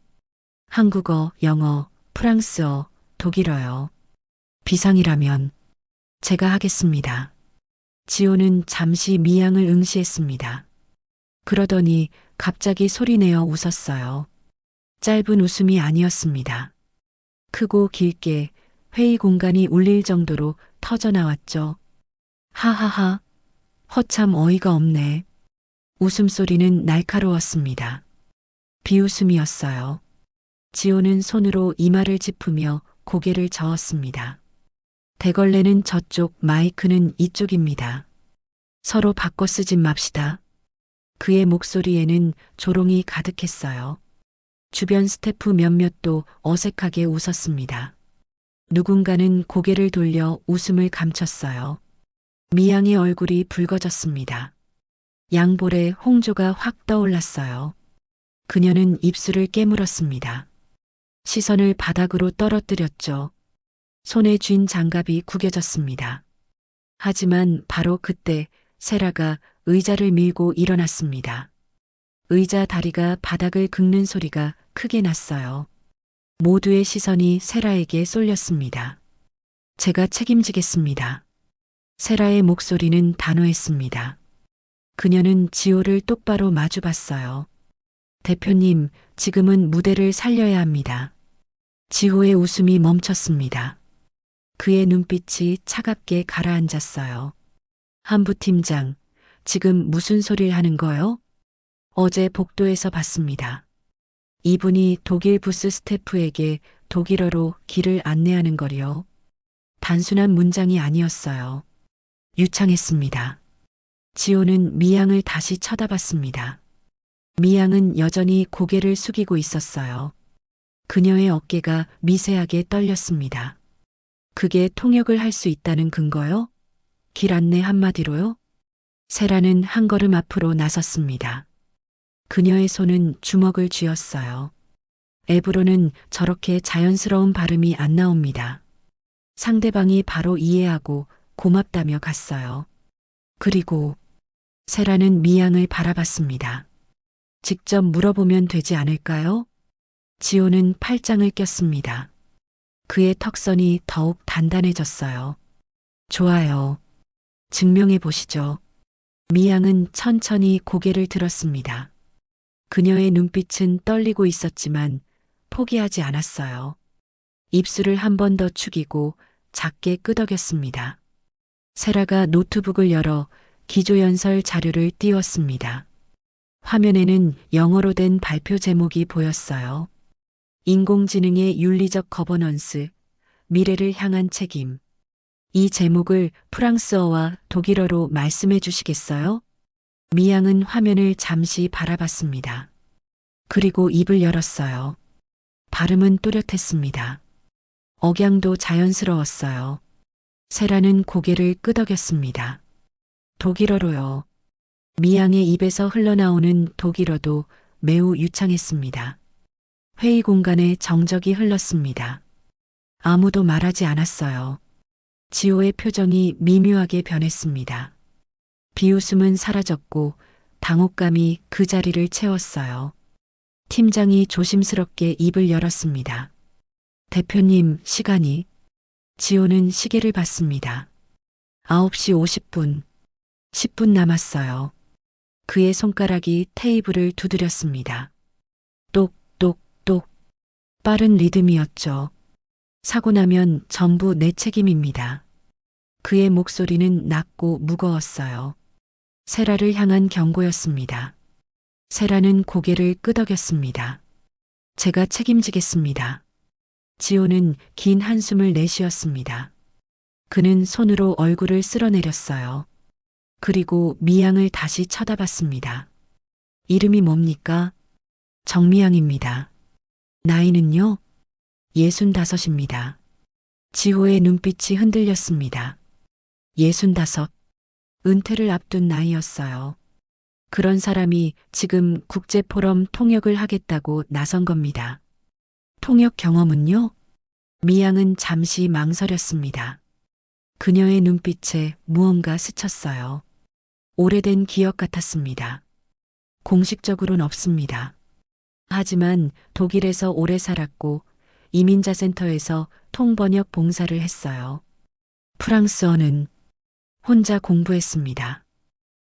한국어, 영어, 프랑스어, 독일어요. 비상이라면 제가 하겠습니다. 지호는 잠시 미양을 응시했습니다. 그러더니 갑자기 소리내어 웃었어요. 짧은 웃음이 아니었습니다. 크고 길게 회의 공간이 울릴 정도로 터져나왔죠. 하하하, 허참 어이가 없네. 웃음소리는 날카로웠습니다. 비웃음이었어요. 지호는 손으로 이마를 짚으며 고개를 저었습니다. 대걸레는 저쪽, 마이크는 이쪽입니다. 서로 바꿔 쓰지 맙시다. 그의 목소리에는 조롱이 가득했어요. 주변 스태프 몇몇도 어색하게 웃었습니다. 누군가는 고개를 돌려 웃음을 감췄어요. 미양의 얼굴이 붉어졌습니다. 양볼에 홍조가 확 떠올랐어요. 그녀는 입술을 깨물었습니다. 시선을 바닥으로 떨어뜨렸죠. 손에 쥔 장갑이 구겨졌습니다. 하지만 바로 그때 세라가 의자를 밀고 일어났습니다. 의자 다리가 바닥을 긁는 소리가 크게 났어요. 모두의 시선이 세라에게 쏠렸습니다. 제가 책임지겠습니다. 세라의 목소리는 단호했습니다. 그녀는 지호를 똑바로 마주봤어요. 대표님, 지금은 무대를 살려야 합니다. 지호의 웃음이 멈췄습니다. 그의 눈빛이 차갑게 가라앉았어요. 한부 팀장, 지금 무슨 소리를 하는 거요? 어제 복도에서 봤습니다. 이분이 독일 부스 스태프에게 독일어로 길을 안내하는 거리요. 단순한 문장이 아니었어요. 유창했습니다. 지호는 미양을 다시 쳐다봤습니다. 미양은 여전히 고개를 숙이고 있었어요. 그녀의 어깨가 미세하게 떨렸습니다. 그게 통역을 할 수 있다는 근거요? 길 안내 한마디로요? 세라는 한 걸음 앞으로 나섰습니다. 그녀의 손은 주먹을 쥐었어요. 앱으로는 저렇게 자연스러운 발음이 안 나옵니다. 상대방이 바로 이해하고 고맙다며 갔어요. 그리고 세라는 미양을 바라봤습니다. 직접 물어보면 되지 않을까요? 지호는 팔짱을 꼈습니다. 그의 턱선이 더욱 단단해졌어요. 좋아요. 증명해 보시죠. 미양은 천천히 고개를 들었습니다. 그녀의 눈빛은 떨리고 있었지만 포기하지 않았어요. 입술을 한 번 더 축이고 작게 끄덕였습니다. 세라가 노트북을 열어 기조연설 자료를 띄웠습니다. 화면에는 영어로 된 발표 제목이 보였어요. 인공지능의 윤리적 거버넌스, 미래를 향한 책임. 이 제목을 프랑스어와 독일어로 말씀해 주시겠어요? 미양은 화면을 잠시 바라봤습니다. 그리고 입을 열었어요. 발음은 또렷했습니다. 억양도 자연스러웠어요. 세라는 고개를 끄덕였습니다. 독일어로요. 미양의 입에서 흘러나오는 독일어도 매우 유창했습니다. 회의 공간에 정적이 흘렀습니다. 아무도 말하지 않았어요. 지호의 표정이 미묘하게 변했습니다. 비웃음은 사라졌고 당혹감이 그 자리를 채웠어요. 팀장이 조심스럽게 입을 열었습니다. 대표님, 시간이. 지호는 시계를 봤습니다. 9시 50분. 10분 남았어요. 그의 손가락이 테이블을 두드렸습니다. 똑똑똑. 빠른 리듬이었죠. 사고 나면 전부 내 책임입니다. 그의 목소리는 낮고 무거웠어요. 세라를 향한 경고였습니다. 세라는 고개를 끄덕였습니다. 제가 책임지겠습니다. 지호는 긴 한숨을 내쉬었습니다. 그는 손으로 얼굴을 쓸어내렸어요. 그리고 미양을 다시 쳐다봤습니다. 이름이 뭡니까? 정미양입니다. 나이는요? 65입니다. 지호의 눈빛이 흔들렸습니다. 65. 은퇴를 앞둔 나이였어요. 그런 사람이 지금 국제포럼 통역을 하겠다고 나선 겁니다. 통역 경험은요? 미양은 잠시 망설였습니다. 그녀의 눈빛에 무언가 스쳤어요. 오래된 기억 같았습니다. 공식적으로는 없습니다. 하지만 독일에서 오래 살았고 이민자센터에서 통번역 봉사를 했어요. 프랑스어는 혼자 공부했습니다.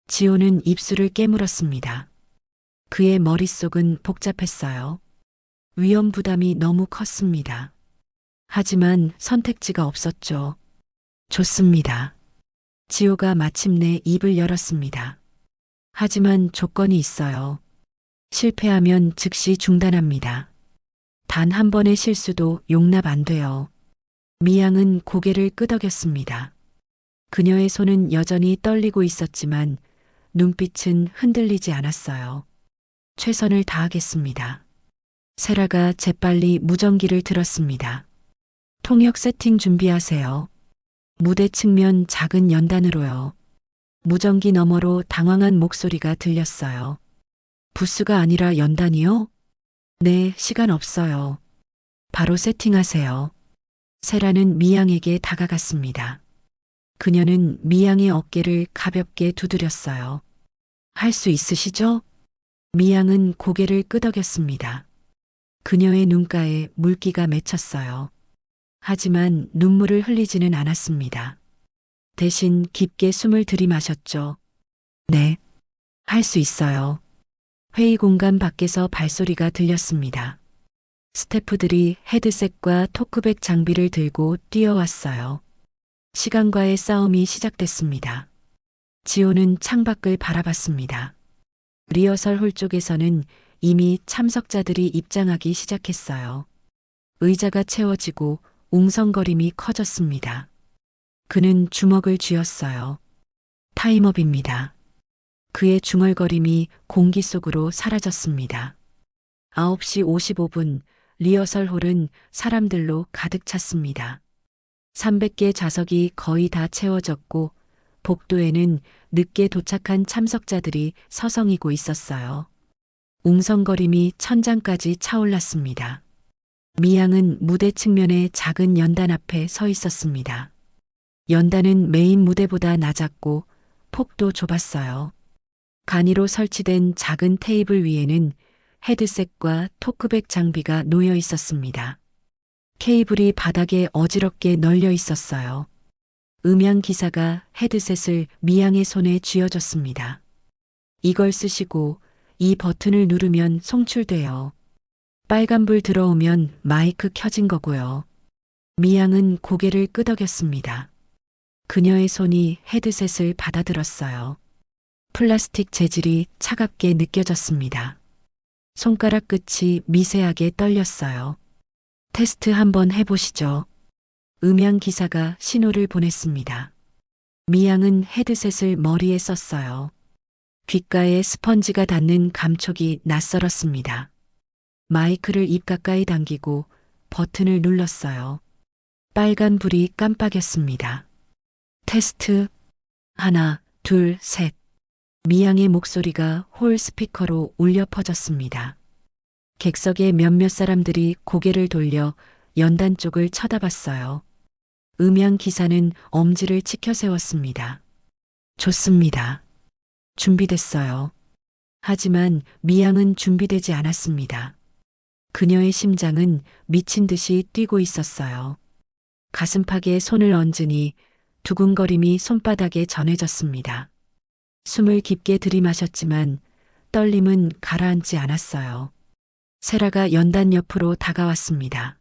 지호는 입술을 깨물었습니다. 그의 머릿속은 복잡했어요. 위험 부담이 너무 컸습니다. 하지만 선택지가 없었죠. 좋습니다. 지호가 마침내 입을 열었습니다. 하지만 조건이 있어요. 실패하면 즉시 중단합니다. 단 한 번의 실수도 용납 안 돼요. 미양은 고개를 끄덕였습니다. 그녀의 손은 여전히 떨리고 있었지만 눈빛은 흔들리지 않았어요. 최선을 다하겠습니다. 세라가 재빨리 무전기를 들었습니다. 통역 세팅 준비하세요. 무대 측면 작은 연단으로요. 무전기 너머로 당황한 목소리가 들렸어요. 부스가 아니라 연단이요? 네, 시간 없어요. 바로 세팅하세요. 세라는 미양에게 다가갔습니다. 그녀는 미양의 어깨를 가볍게 두드렸어요. 할 수 있으시죠? 미양은 고개를 끄덕였습니다. 그녀의 눈가에 물기가 맺혔어요. 하지만 눈물을 흘리지는 않았습니다. 대신 깊게 숨을 들이마셨죠. 네, 할 수 있어요. 회의 공간 밖에서 발소리가 들렸습니다. 스태프들이 헤드셋과 토크백 장비를 들고 뛰어왔어요. 시간과의 싸움이 시작됐습니다. 지호는 창밖을 바라봤습니다. 리허설 홀 쪽에서는 이미 참석자들이 입장하기 시작했어요. 의자가 채워지고 웅성거림이 커졌습니다. 그는 주먹을 쥐었어요. 타임업입니다. 그의 중얼거림이 공기 속으로 사라졌습니다. 9시 55분 리허설 홀은 사람들로 가득 찼습니다. 300개 좌석이 거의 다 채워졌고 복도에는 늦게 도착한 참석자들이 서성이고 있었어요. 웅성거림이 천장까지 차올랐습니다. 미양은 무대 측면의 작은 연단 앞에 서 있었습니다. 연단은 메인 무대보다 낮았고 폭도 좁았어요. 간이로 설치된 작은 테이블 위에는 헤드셋과 토크백 장비가 놓여 있었습니다. 케이블이 바닥에 어지럽게 널려 있었어요. 음향 기사가 헤드셋을 미양의 손에 쥐어줬습니다. 이걸 쓰시고 이 버튼을 누르면 송출돼요. 빨간불 들어오면 마이크 켜진 거고요. 미양은 고개를 끄덕였습니다. 그녀의 손이 헤드셋을 받아들었어요. 플라스틱 재질이 차갑게 느껴졌습니다. 손가락 끝이 미세하게 떨렸어요. 테스트 한번 해보시죠. 음향 기사가 신호를 보냈습니다. 미양은 헤드셋을 머리에 썼어요. 귓가에 스펀지가 닿는 감촉이 낯설었습니다. 마이크를 입 가까이 당기고 버튼을 눌렀어요. 빨간 불이 깜빡였습니다. 테스트. 하나, 둘, 셋. 미양의 목소리가 홀 스피커로 울려 퍼졌습니다. 객석의 몇몇 사람들이 고개를 돌려 연단 쪽을 쳐다봤어요. 음향 기사는 엄지를 치켜 세웠습니다. 좋습니다. 준비됐어요. 하지만 미양은 준비되지 않았습니다. 그녀의 심장은 미친 듯이 뛰고 있었어요. 가슴팍에 손을 얹으니 두근거림이 손바닥에 전해졌습니다. 숨을 깊게 들이마셨지만 떨림은 가라앉지 않았어요. 세라가 연단 옆으로 다가왔습니다.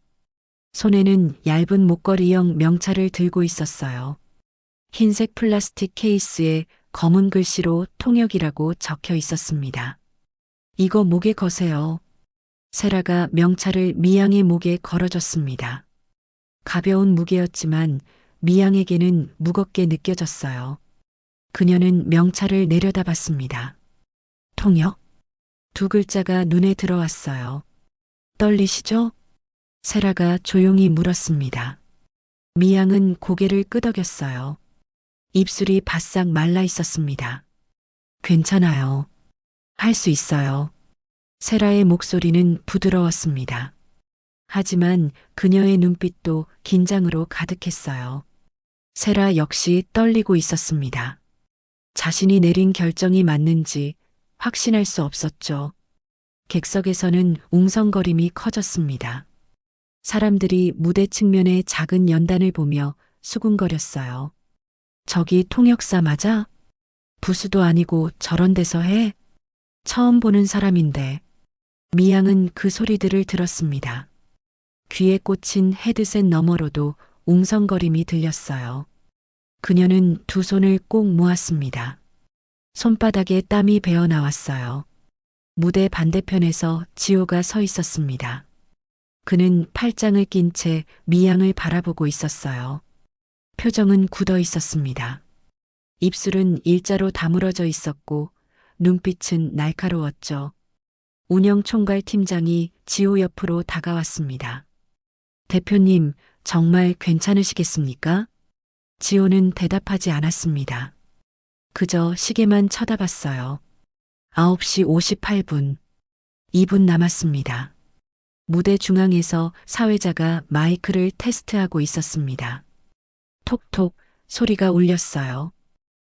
손에는 얇은 목걸이형 명찰을 들고 있었어요. 흰색 플라스틱 케이스에 검은 글씨로 통역이라고 적혀 있었습니다. 이거 목에 거세요. 세라가 명찰을 미양의 목에 걸어줬습니다. 가벼운 무게였지만 미양에게는 무겁게 느껴졌어요. 그녀는 명찰을 내려다봤습니다. 통역? 두 글자가 눈에 들어왔어요. 떨리시죠? 세라가 조용히 물었습니다. 미양은 고개를 끄덕였어요. 입술이 바싹 말라 있었습니다. 괜찮아요. 할 수 있어요. 세라의 목소리는 부드러웠습니다. 하지만 그녀의 눈빛도 긴장으로 가득했어요. 세라 역시 떨리고 있었습니다. 자신이 내린 결정이 맞는지 확신할 수 없었죠. 객석에서는 웅성거림이 커졌습니다. 사람들이 무대 측면의 작은 연단을 보며 수군거렸어요. 저기 통역사 맞아? 부수도 아니고 저런 데서 해? 처음 보는 사람인데. 미양은 그 소리들을 들었습니다. 귀에 꽂힌 헤드셋 너머로도 웅성거림이 들렸어요. 그녀는 두 손을 꼭 모았습니다. 손바닥에 땀이 배어 나왔어요. 무대 반대편에서 지호가 서 있었습니다. 그는 팔짱을 낀 채 미양을 바라보고 있었어요. 표정은 굳어 있었습니다. 입술은 일자로 다물어져 있었고 눈빛은 날카로웠죠. 운영 총괄 팀장이 지호 옆으로 다가왔습니다. 대표님, 정말 괜찮으시겠습니까? 지호는 대답하지 않았습니다. 그저 시계만 쳐다봤어요. 9시 58분. 2분 남았습니다. 무대 중앙에서 사회자가 마이크를 테스트하고 있었습니다. 톡톡 소리가 울렸어요.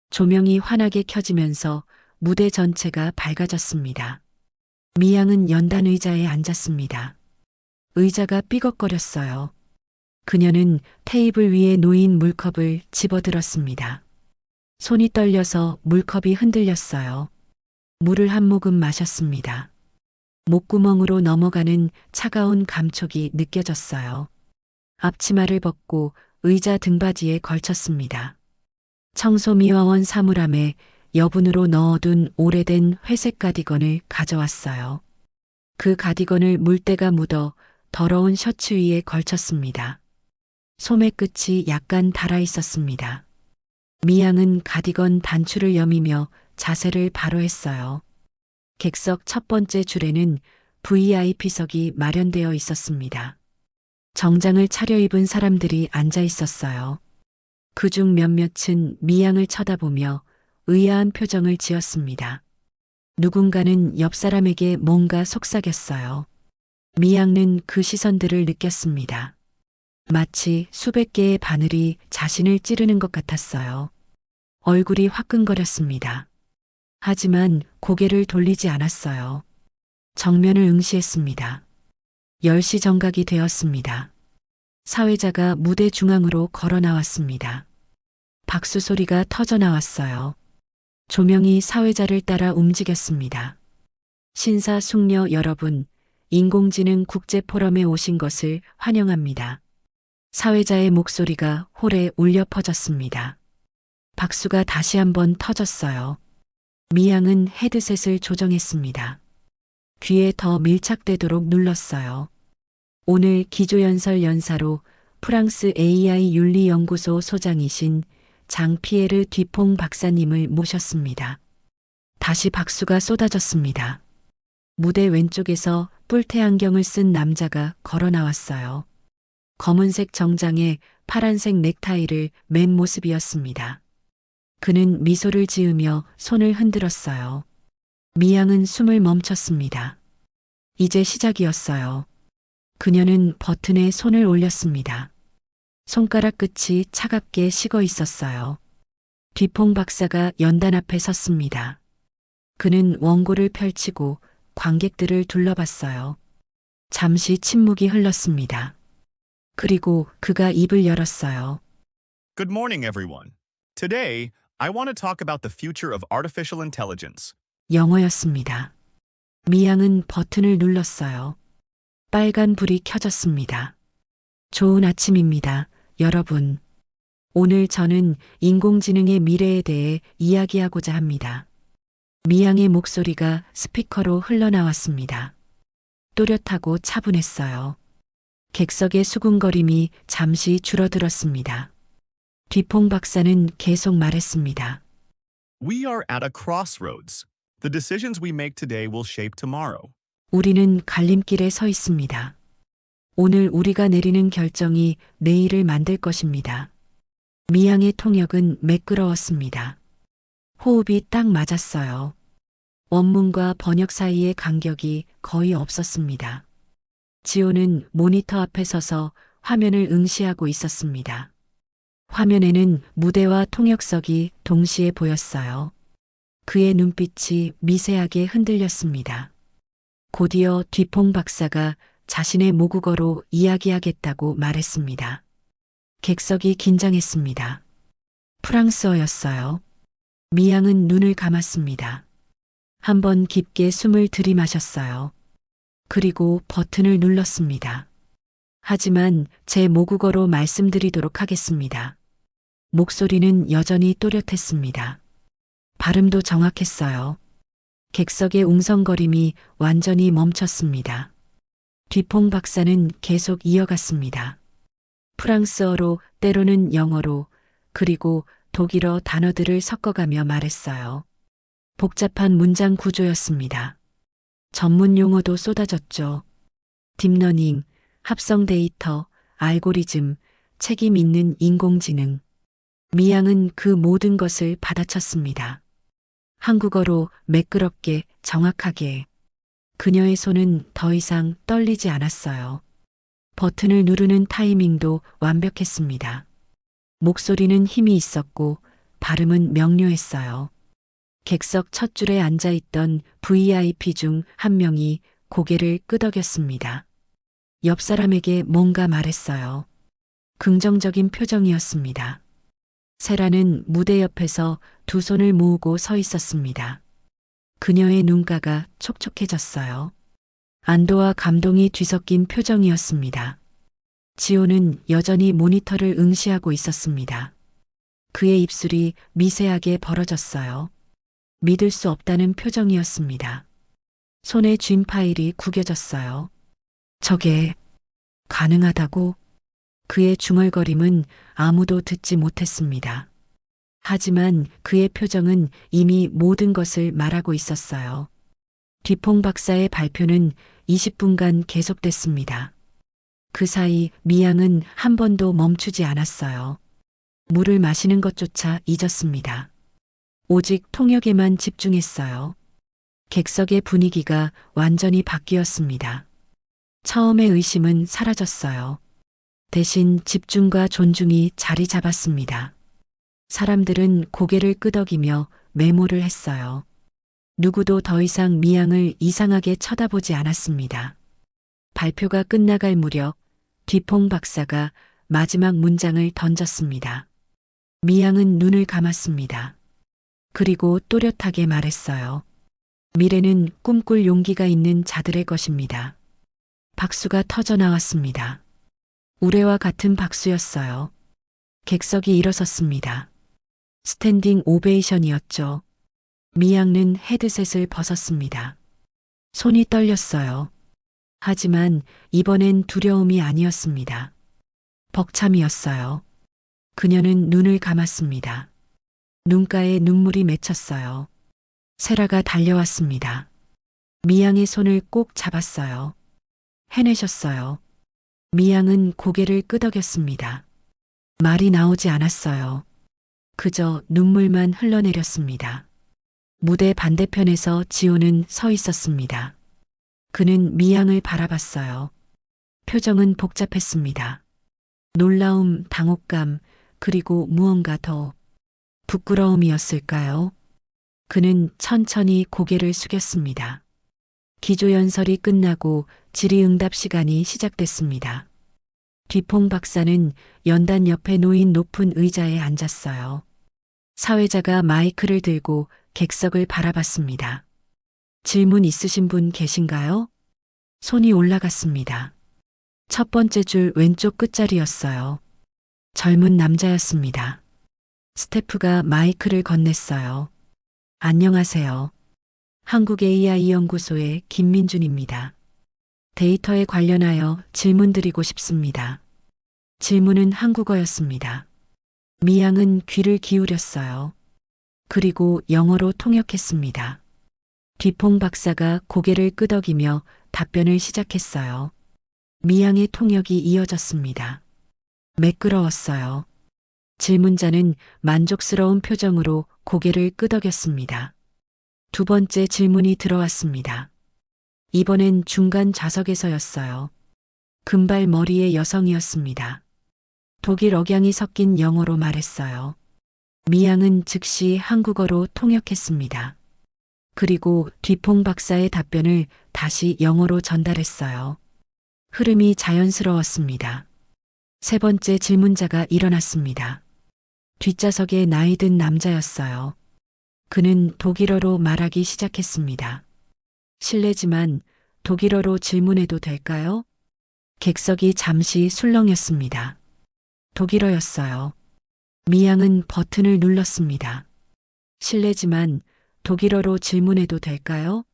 조명이 환하게 켜지면서 무대 전체가 밝아졌습니다. 미양은 연단 의자에 앉았습니다. 의자가 삐걱거렸어요. 그녀는 테이블 위에 놓인 물컵을 집어들었습니다. 손이 떨려서 물컵이 흔들렸어요. 물을 한 모금 마셨습니다. 목구멍으로 넘어가는 차가운 감촉이 느껴졌어요. 앞치마를 벗고 의자 등받이에 걸쳤습니다. 청소미화원 사물함에 여분으로 넣어둔 오래된 회색 가디건을 가져왔어요. 그 가디건을 물때가 묻어 더러운 셔츠 위에 걸쳤습니다. 소매 끝이 약간 달아 있었습니다. 미양은 가디건 단추를 여미며 자세를 바로 했어요. 객석 첫 번째 줄에는 VIP석이 마련되어 있었습니다. 정장을 차려입은 사람들이 앉아 있었어요. 그중 몇몇은 미양을 쳐다보며 의아한 표정을 지었습니다. 누군가는 옆 사람에게 뭔가 속삭였어요. 미양은 그 시선들을 느꼈습니다. 마치 수백 개의 바늘이 자신을 찌르는 것 같았어요. 얼굴이 화끈거렸습니다. 하지만 고개를 돌리지 않았어요. 정면을 응시했습니다. 10시 정각이 되었습니다. 사회자가 무대 중앙으로 걸어 나왔습니다. 박수 소리가 터져 나왔어요. 조명이 사회자를 따라 움직였습니다. 신사숙녀 여러분, 인공지능 국제포럼에 오신 것을 환영합니다. 사회자의 목소리가 홀에 울려 퍼졌습니다. 박수가 다시 한번 터졌어요. 미양은 헤드셋을 조정했습니다. 귀에 더 밀착되도록 눌렀어요. 오늘 기조연설 연사로 프랑스 AI 윤리연구소 소장이신 장피에르 뒤퐁 박사님을 모셨습니다. 다시 박수가 쏟아졌습니다. 무대 왼쪽에서 뿔테 안경을 쓴 남자가 걸어 나왔어요. 검은색 정장에 파란색 넥타이를 맨 모습이었습니다. 그는 미소를 지으며 손을 흔들었어요. 미양은 숨을 멈췄습니다. 이제 시작이었어요. 그녀는 버튼에 손을 올렸습니다. 손가락 끝이 차갑게 식어 있었어요. 뒤퐁 박사가 연단 앞에 섰습니다. 그는 원고를 펼치고 관객들을 둘러봤어요. 잠시 침묵이 흘렀습니다. 그리고 그가 입을 열었어요. Good morning, everyone. Today, I want to talk about the future of artificial intelligence. 영어였습니다. 미양은 버튼을 눌렀어요. 빨간 불이 켜졌습니다. 좋은 아침입니다, 여러분. 오늘 저는 인공지능의 미래에 대해 이야기하고자 합니다. 미양의 목소리가 스피커로 흘러나왔습니다. 또렷하고 차분했어요. 객석의 수군거림이 잠시 줄어들었습니다. 뒤퐁 박사는 계속 말했습니다. We are at a crossroads. The decisions we make today will shape tomorrow. 우리는 갈림길에 서 있습니다. 오늘 우리가 내리는 결정이 내일을 만들 것입니다. 미양의 통역은 매끄러웠습니다. 호흡이 딱 맞았어요. 원문과 번역 사이의 간격이 거의 없었습니다. 지호는 모니터 앞에 서서 화면을 응시하고 있었습니다. 화면에는 무대와 통역석이 동시에 보였어요. 그의 눈빛이 미세하게 흔들렸습니다. 곧이어 뒤퐁 박사가 자신의 모국어로 이야기하겠다고 말했습니다. 객석이 긴장했습니다. 프랑스어였어요. 미양은 눈을 감았습니다. 한번 깊게 숨을 들이마셨어요. 그리고 버튼을 눌렀습니다. 하지만 제 모국어로 말씀드리도록 하겠습니다. 목소리는 여전히 또렷했습니다. 발음도 정확했어요. 객석의 웅성거림이 완전히 멈췄습니다. 뒤퐁 박사는 계속 이어갔습니다. 프랑스어로 때로는 영어로 그리고 독일어 단어들을 섞어가며 말했어요. 복잡한 문장 구조였습니다. 전문 용어도 쏟아졌죠. 딥러닝, 합성 데이터, 알고리즘, 책임 있는 인공지능. 미양은 그 모든 것을 받아쳤습니다. 한국어로 매끄럽게, 정확하게. 그녀의 손은 더 이상 떨리지 않았어요. 버튼을 누르는 타이밍도 완벽했습니다. 목소리는 힘이 있었고 발음은 명료했어요. 객석 첫 줄에 앉아있던 VIP 중 한 명이 고개를 끄덕였습니다. 옆 사람에게 뭔가 말했어요. 긍정적인 표정이었습니다. 세라는 무대 옆에서 두 손을 모으고 서 있었습니다. 그녀의 눈가가 촉촉해졌어요. 안도와 감동이 뒤섞인 표정이었습니다. 지호는 여전히 모니터를 응시하고 있었습니다. 그의 입술이 미세하게 벌어졌어요. 믿을 수 없다는 표정이었습니다. 손에 쥔 파일이 구겨졌어요. 저게 가능하다고? 그의 중얼거림은 아무도 듣지 못했습니다. 하지만 그의 표정은 이미 모든 것을 말하고 있었어요. 뒤퐁 박사의 발표는 20분간 계속됐습니다. 그 사이 미양은 한 번도 멈추지 않았어요. 물을 마시는 것조차 잊었습니다. 오직 통역에만 집중했어요. 객석의 분위기가 완전히 바뀌었습니다. 처음의 의심은 사라졌어요. 대신 집중과 존중이 자리 잡았습니다. 사람들은 고개를 끄덕이며 메모를 했어요. 누구도 더 이상 미양을 이상하게 쳐다보지 않았습니다. 발표가 끝나갈 무렵 뒤퐁 박사가 마지막 문장을 던졌습니다. 미양은 눈을 감았습니다. 그리고 또렷하게 말했어요. 미래는 꿈꿀 용기가 있는 자들의 것입니다. 박수가 터져 나왔습니다. 우레와 같은 박수였어요. 객석이 일어섰습니다. 스탠딩 오베이션이었죠. 미양은 헤드셋을 벗었습니다. 손이 떨렸어요. 하지만 이번엔 두려움이 아니었습니다. 벅참이었어요. 그녀는 눈을 감았습니다. 눈가에 눈물이 맺혔어요. 세라가 달려왔습니다. 미양의 손을 꼭 잡았어요. 해내셨어요. 미양은 고개를 끄덕였습니다. 말이 나오지 않았어요. 그저 눈물만 흘러내렸습니다. 무대 반대편에서 지호는 서 있었습니다. 그는 미양을 바라봤어요. 표정은 복잡했습니다. 놀라움, 당혹감, 그리고 무언가 더 부끄러움이었을까요? 그는 천천히 고개를 숙였습니다. 기조연설이 끝나고 질의응답 시간이 시작됐습니다. 뒤퐁 박사는 연단 옆에 놓인 높은 의자에 앉았어요. 사회자가 마이크를 들고 객석을 바라봤습니다. 질문 있으신 분 계신가요? 손이 올라갔습니다. 첫 번째 줄 왼쪽 끝자리였어요. 젊은 남자였습니다. 스태프가 마이크를 건넸어요. 안녕하세요. 한국 AI 연구소의 김민준입니다. 데이터에 관련하여 질문드리고 싶습니다. 질문은 한국어였습니다. 미양은 귀를 기울였어요. 그리고 영어로 통역했습니다. 뒤퐁 박사가 고개를 끄덕이며 답변을 시작했어요. 미양의 통역이 이어졌습니다. 매끄러웠어요. 질문자는 만족스러운 표정으로 고개를 끄덕였습니다. 두 번째 질문이 들어왔습니다. 이번엔 중간 좌석에서였어요. 금발 머리의 여성이었습니다. 독일 억양이 섞인 영어로 말했어요. 미양은 즉시 한국어로 통역했습니다. 그리고 뒤퐁 박사의 답변을 다시 영어로 전달했어요. 흐름이 자연스러웠습니다. 세 번째 질문자가 일어났습니다. 뒷좌석의 나이 든 남자였어요. 그는 독일어로 말하기 시작했습니다. 실례지만 독일어로 질문해도 될까요? 객석이 잠시 술렁였습니다. 독일어였어요. 미양은 버튼을 눌렀습니다. 실례지만 독일어로 질문해도 될까요?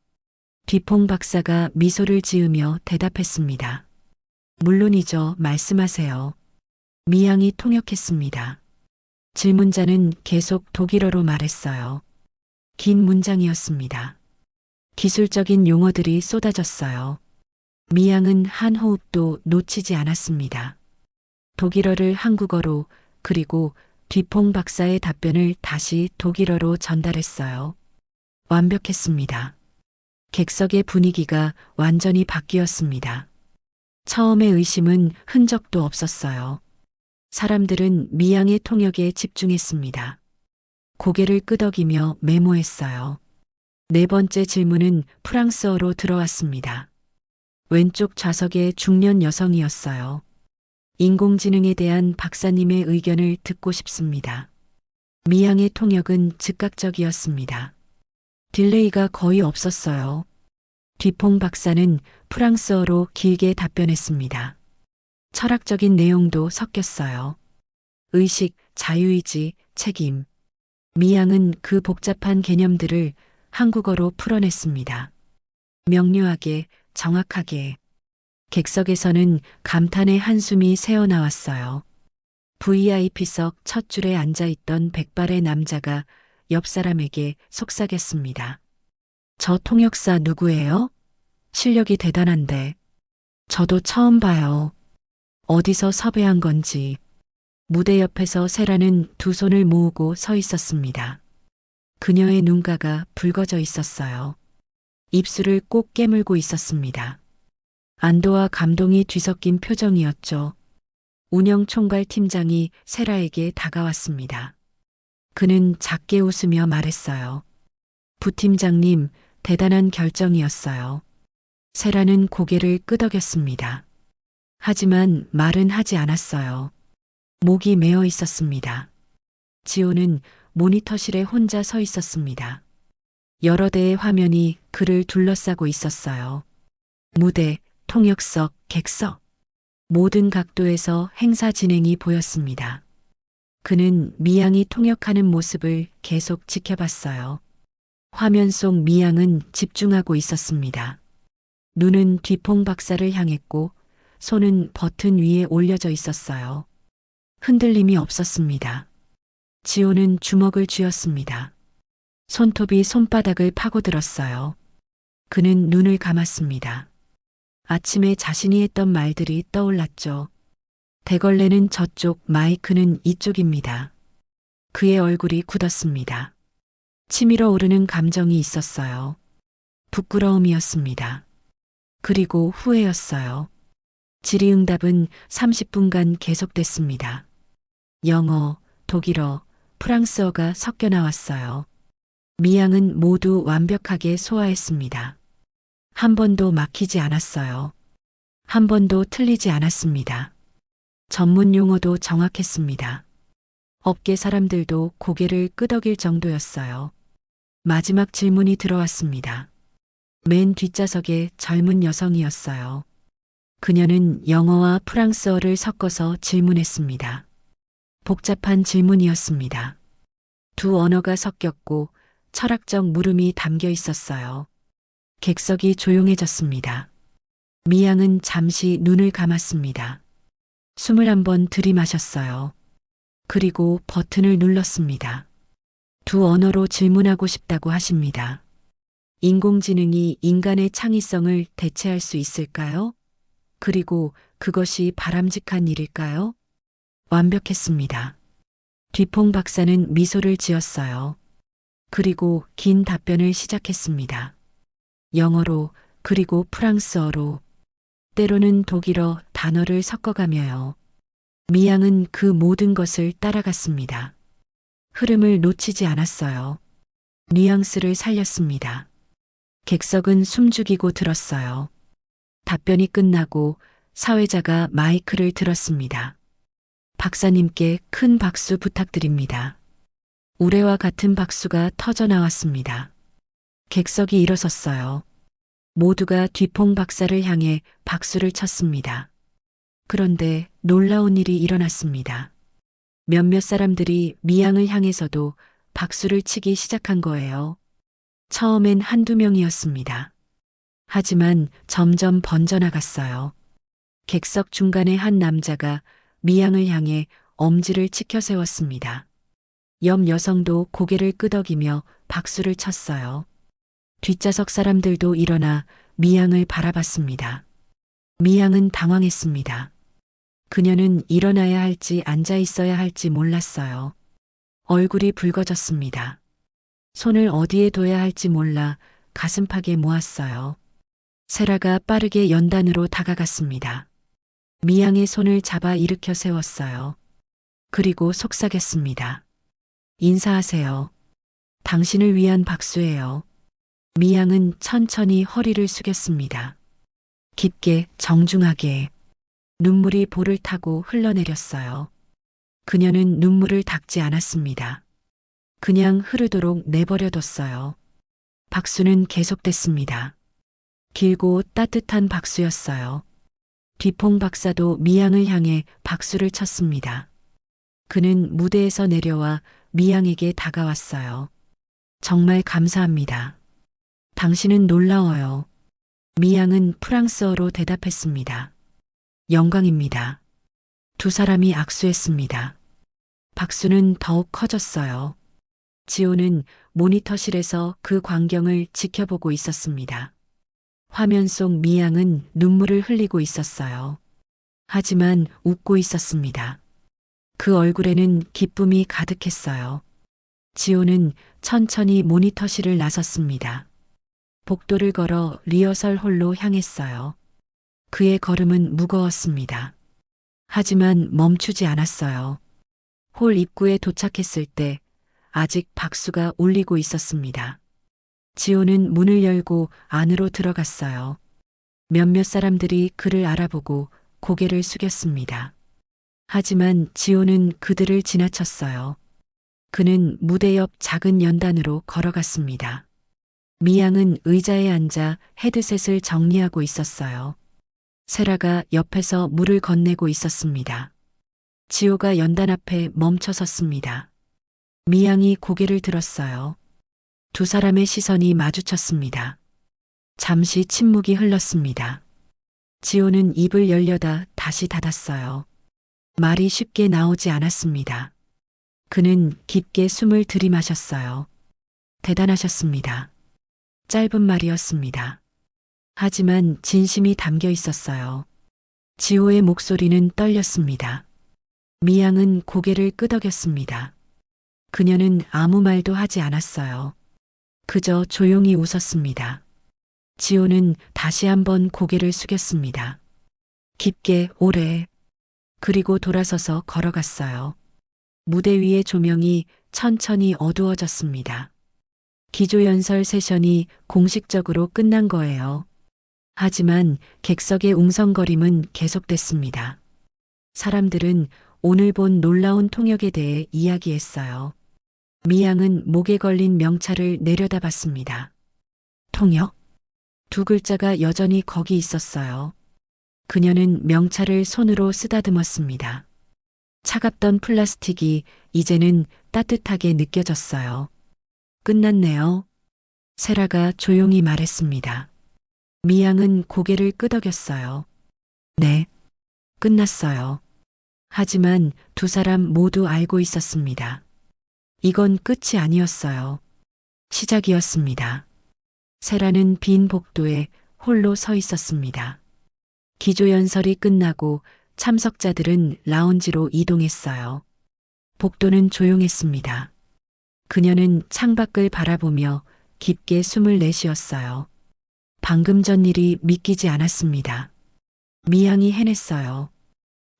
뒤퐁 박사가 미소를 지으며 대답했습니다. 물론이죠. 말씀하세요. 미양이 통역했습니다. 질문자는 계속 독일어로 말했어요. 긴 문장이었습니다. 기술적인 용어들이 쏟아졌어요. 미양은 한 호흡도 놓치지 않았습니다. 독일어를 한국어로 그리고 뒤퐁 박사의 답변을 다시 독일어로 전달했어요. 완벽했습니다. 객석의 분위기가 완전히 바뀌었습니다. 처음의 의심은 흔적도 없었어요. 사람들은 미양의 통역에 집중했습니다. 고개를 끄덕이며 메모했어요. 네 번째 질문은 프랑스어로 들어왔습니다. 왼쪽 좌석의 중년 여성이었어요. 인공지능에 대한 박사님의 의견을 듣고 싶습니다. 미양의 통역은 즉각적이었습니다. 딜레이가 거의 없었어요. 뒤퐁 박사는 프랑스어로 길게 답변했습니다. 철학적인 내용도 섞였어요. 의식, 자유의지, 책임. 미양은 그 복잡한 개념들을 한국어로 풀어냈습니다. 명료하게, 정확하게. 객석에서는 감탄의 한숨이 새어나왔어요. VIP석 첫 줄에 앉아있던 백발의 남자가 옆 사람에게 속삭였습니다. 저 통역사 누구예요? 실력이 대단한데. 저도 처음 봐요. 어디서 섭외한 건지. 무대 옆에서 세라는 두 손을 모으고 서 있었습니다. 그녀의 눈가가 붉어져 있었어요. 입술을 꼭 깨물고 있었습니다. 안도와 감동이 뒤섞인 표정이었죠. 운영 총괄 팀장이 세라에게 다가왔습니다. 그는 작게 웃으며 말했어요. 부팀장님, 대단한 결정이었어요. 세라는 고개를 끄덕였습니다. 하지만 말은 하지 않았어요. 목이 메어 있었습니다. 지호는 모니터실에 혼자 서 있었습니다. 여러 대의 화면이 그를 둘러싸고 있었어요. 무대, 통역석, 객석. 모든 각도에서 행사 진행이 보였습니다. 그는 미양이 통역하는 모습을 계속 지켜봤어요. 화면 속 미양은 집중하고 있었습니다. 눈은 뒤퐁 박사를 향했고 손은 버튼 위에 올려져 있었어요. 흔들림이 없었습니다. 지호는 주먹을 쥐었습니다. 손톱이 손바닥을 파고들었어요. 그는 눈을 감았습니다. 아침에 자신이 했던 말들이 떠올랐죠. 대걸레는 저쪽, 마이크는 이쪽입니다. 그의 얼굴이 굳었습니다. 치밀어 오르는 감정이 있었어요. 부끄러움이었습니다. 그리고 후회였어요. 질의응답은 30분간 계속됐습니다. 영어, 독일어, 프랑스어가 섞여 나왔어요. 미양은 모두 완벽하게 소화했습니다. 한 번도 막히지 않았어요. 한 번도 틀리지 않았습니다. 전문 용어도 정확했습니다. 업계 사람들도 고개를 끄덕일 정도였어요. 마지막 질문이 들어왔습니다. 맨 뒷좌석의 젊은 여성이었어요. 그녀는 영어와 프랑스어를 섞어서 질문했습니다. 복잡한 질문이었습니다. 두 언어가 섞였고 철학적 물음이 담겨 있었어요. 객석이 조용해졌습니다. 미양은 잠시 눈을 감았습니다. 숨을 한번 들이마셨어요. 그리고 버튼을 눌렀습니다. 두 언어로 질문하고 싶다고 하십니다. 인공지능이 인간의 창의성을 대체할 수 있을까요? 그리고 그것이 바람직한 일일까요? 완벽했습니다. 뒤퐁 박사는 미소를 지었어요. 그리고 긴 답변을 시작했습니다. 영어로 그리고 프랑스어로 때로는 독일어 단어를 섞어가며요. 미양은 그 모든 것을 따라갔습니다. 흐름을 놓치지 않았어요. 뉘앙스를 살렸습니다. 객석은 숨죽이고 들었어요. 답변이 끝나고 사회자가 마이크를 들었습니다. 박사님께 큰 박수 부탁드립니다. 우레와 같은 박수가 터져 나왔습니다. 객석이 일어섰어요. 모두가 뒤퐁 박사를 향해 박수를 쳤습니다. 그런데 놀라운 일이 일어났습니다. 몇몇 사람들이 미양을 향해서도 박수를 치기 시작한 거예요. 처음엔 한두 명이었습니다. 하지만 점점 번져나갔어요. 객석 중간에 한 남자가 미양을 향해 엄지를 치켜 세웠습니다. 옆 여성도 고개를 끄덕이며 박수를 쳤어요. 뒷좌석 사람들도 일어나 미양을 바라봤습니다. 미양은 당황했습니다. 그녀는 일어나야 할지 앉아 있어야 할지 몰랐어요. 얼굴이 붉어졌습니다. 손을 어디에 둬야 할지 몰라 가슴팍에 모았어요. 세라가 빠르게 연단으로 다가갔습니다. 미양의 손을 잡아 일으켜 세웠어요. 그리고 속삭였습니다. 인사하세요. 당신을 위한 박수예요. 미양은 천천히 허리를 숙였습니다. 깊게 정중하게 눈물이 볼을 타고 흘러내렸어요. 그녀는 눈물을 닦지 않았습니다. 그냥 흐르도록 내버려뒀어요. 박수는 계속됐습니다. 길고 따뜻한 박수였어요. 뒤퐁 박사도 미양을 향해 박수를 쳤습니다. 그는 무대에서 내려와 미양에게 다가왔어요. 정말 감사합니다. 당신은 놀라워요. 미양은 프랑스어로 대답했습니다. 영광입니다. 두 사람이 악수했습니다. 박수는 더욱 커졌어요. 지호는 모니터실에서 그 광경을 지켜보고 있었습니다. 화면 속 미양은 눈물을 흘리고 있었어요. 하지만 웃고 있었습니다. 그 얼굴에는 기쁨이 가득했어요. 지호는 천천히 모니터실을 나섰습니다. 복도를 걸어 리허설 홀로 향했어요. 그의 걸음은 무거웠습니다. 하지만 멈추지 않았어요. 홀 입구에 도착했을 때 아직 박수가 울리고 있었습니다. 지호는 문을 열고 안으로 들어갔어요. 몇몇 사람들이 그를 알아보고 고개를 숙였습니다. 하지만 지호는 그들을 지나쳤어요. 그는 무대 옆 작은 연단으로 걸어갔습니다. 미양은 의자에 앉아 헤드셋을 정리하고 있었어요. 세라가 옆에서 물을 건네고 있었습니다. 지호가 연단 앞에 멈춰 섰습니다. 미양이 고개를 들었어요. 두 사람의 시선이 마주쳤습니다. 잠시 침묵이 흘렀습니다. 지호는 입을 열려다 다시 닫았어요. 말이 쉽게 나오지 않았습니다. 그는 깊게 숨을 들이마셨어요. 대단하셨습니다. 짧은 말이었습니다. 하지만 진심이 담겨 있었어요. 지호의 목소리는 떨렸습니다. 미양은 고개를 끄덕였습니다. 그녀는 아무 말도 하지 않았어요. 그저 조용히 웃었습니다. 지호는 다시 한번 고개를 숙였습니다. 깊게 오래. 그리고 돌아서서 걸어갔어요. 무대 위의 조명이 천천히 어두워졌습니다. 기조연설 세션이 공식적으로 끝난 거예요. 하지만 객석의 웅성거림은 계속됐습니다. 사람들은 오늘 본 놀라운 통역에 대해 이야기했어요. 미양은 목에 걸린 명찰을 내려다봤습니다. 통역? 두 글자가 여전히 거기 있었어요. 그녀는 명찰을 손으로 쓰다듬었습니다. 차갑던 플라스틱이 이제는 따뜻하게 느껴졌어요. 끝났네요. 세라가 조용히 말했습니다. 미양은 고개를 끄덕였어요. 네, 끝났어요. 하지만 두 사람 모두 알고 있었습니다. 이건 끝이 아니었어요. 시작이었습니다. 세라는 빈 복도에 홀로 서 있었습니다. 기조연설이 끝나고 참석자들은 라운지로 이동했어요. 복도는 조용했습니다. 그녀는 창밖을 바라보며 깊게 숨을 내쉬었어요. 방금 전 일이 믿기지 않았습니다. 미양이 해냈어요.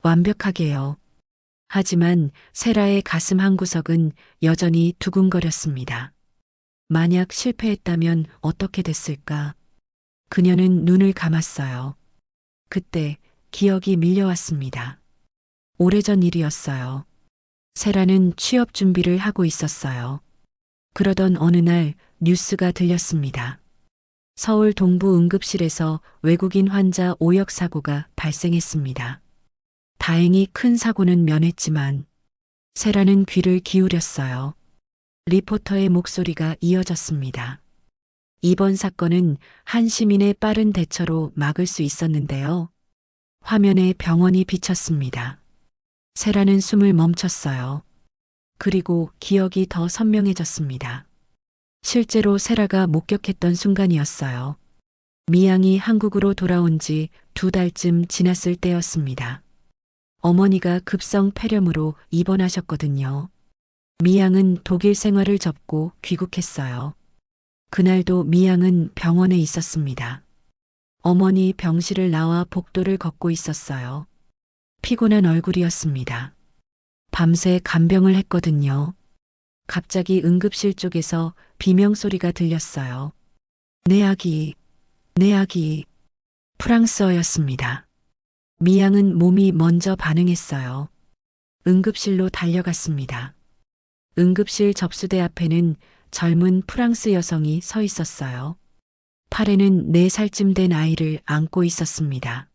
완벽하게요. 하지만 세라의 가슴 한구석은 여전히 두근거렸습니다. 만약 실패했다면 어떻게 됐을까? 그녀는 눈을 감았어요. 그때 기억이 밀려왔습니다. 오래전 일이었어요. 세라는 취업 준비를 하고 있었어요. 그러던 어느 날 뉴스가 들렸습니다. 서울 동부 응급실에서 외국인 환자 오역 사고가 발생했습니다. 다행히 큰 사고는 면했지만 세라는 귀를 기울였어요. 리포터의 목소리가 이어졌습니다. 이번 사건은 한 시민의 빠른 대처로 막을 수 있었는데요. 화면에 병원이 비쳤습니다. 세라는 숨을 멈췄어요. 그리고 기억이 더 선명해졌습니다. 실제로 세라가 목격했던 순간이었어요. 미양이 한국으로 돌아온 지 2달쯤 지났을 때였습니다. 어머니가 급성 폐렴으로 입원하셨거든요. 미양은 독일 생활을 접고 귀국했어요. 그날도 미양은 병원에 있었습니다. 어머니 병실을 나와 복도를 걷고 있었어요. 피곤한 얼굴이었습니다. 밤새 간병을 했거든요. 갑자기 응급실 쪽에서 비명소리가 들렸어요. 내 아기, 내 아기. 프랑스어였습니다. 미양은 몸이 먼저 반응했어요. 응급실로 달려갔습니다. 응급실 접수대 앞에는 젊은 프랑스 여성이 서 있었어요. 팔에는 4살쯤 된 아이를 안고 있었습니다.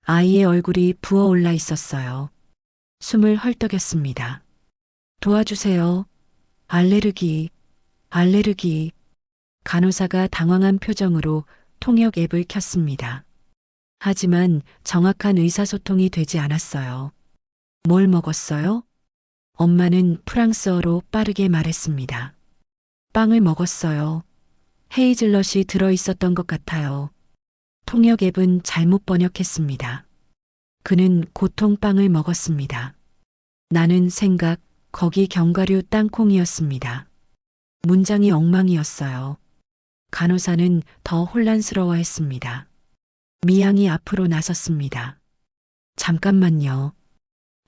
아이의 얼굴이 부어올라 있었어요. 숨을 헐떡였습니다. 도와주세요. 알레르기, 알레르기. 간호사가 당황한 표정으로 통역 앱을 켰습니다. 하지만 정확한 의사소통이 되지 않았어요. 뭘 먹었어요? 엄마는 프랑스어로 빠르게 말했습니다. 빵을 먹었어요. 헤이즐넛이 들어있었던 것 같아요. 통역 앱은 잘못 번역했습니다. 그는 고통빵을 먹었습니다. 나는 생각, 거기 견과류 땅콩이었습니다. 문장이 엉망이었어요. 간호사는 더 혼란스러워했습니다. 미양이 앞으로 나섰습니다. 잠깐만요.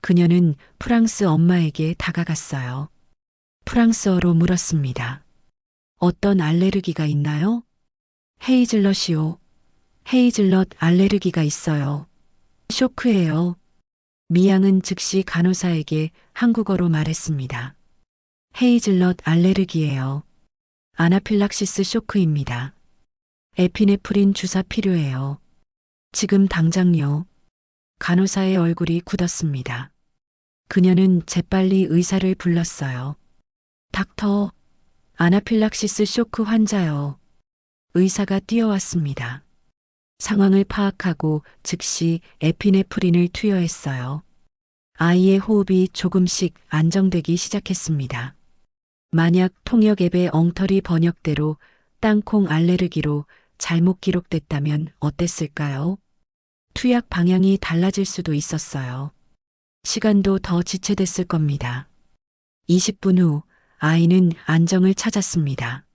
그녀는 프랑스 엄마에게 다가갔어요. 프랑스어로 물었습니다. 어떤 알레르기가 있나요? 헤이즐넛이요. 헤이즐넛 알레르기가 있어요. 쇼크예요. 미양은 즉시 간호사에게 한국어로 말했습니다. 헤이즐넛 알레르기예요. 아나필락시스 쇼크입니다. 에피네프린 주사 필요해요. 지금 당장요. 간호사의 얼굴이 굳었습니다. 그녀는 재빨리 의사를 불렀어요. 닥터, 아나필락시스 쇼크 환자요. 의사가 뛰어왔습니다. 상황을 파악하고 즉시 에피네프린을 투여했어요. 아이의 호흡이 조금씩 안정되기 시작했습니다. 만약 통역 앱의 엉터리 번역대로 땅콩 알레르기로 잘못 기록됐다면 어땠을까요? 투약 방향이 달라질 수도 있었어요. 시간도 더 지체됐을 겁니다. 20분 후 아이는 안정을 찾았습니다.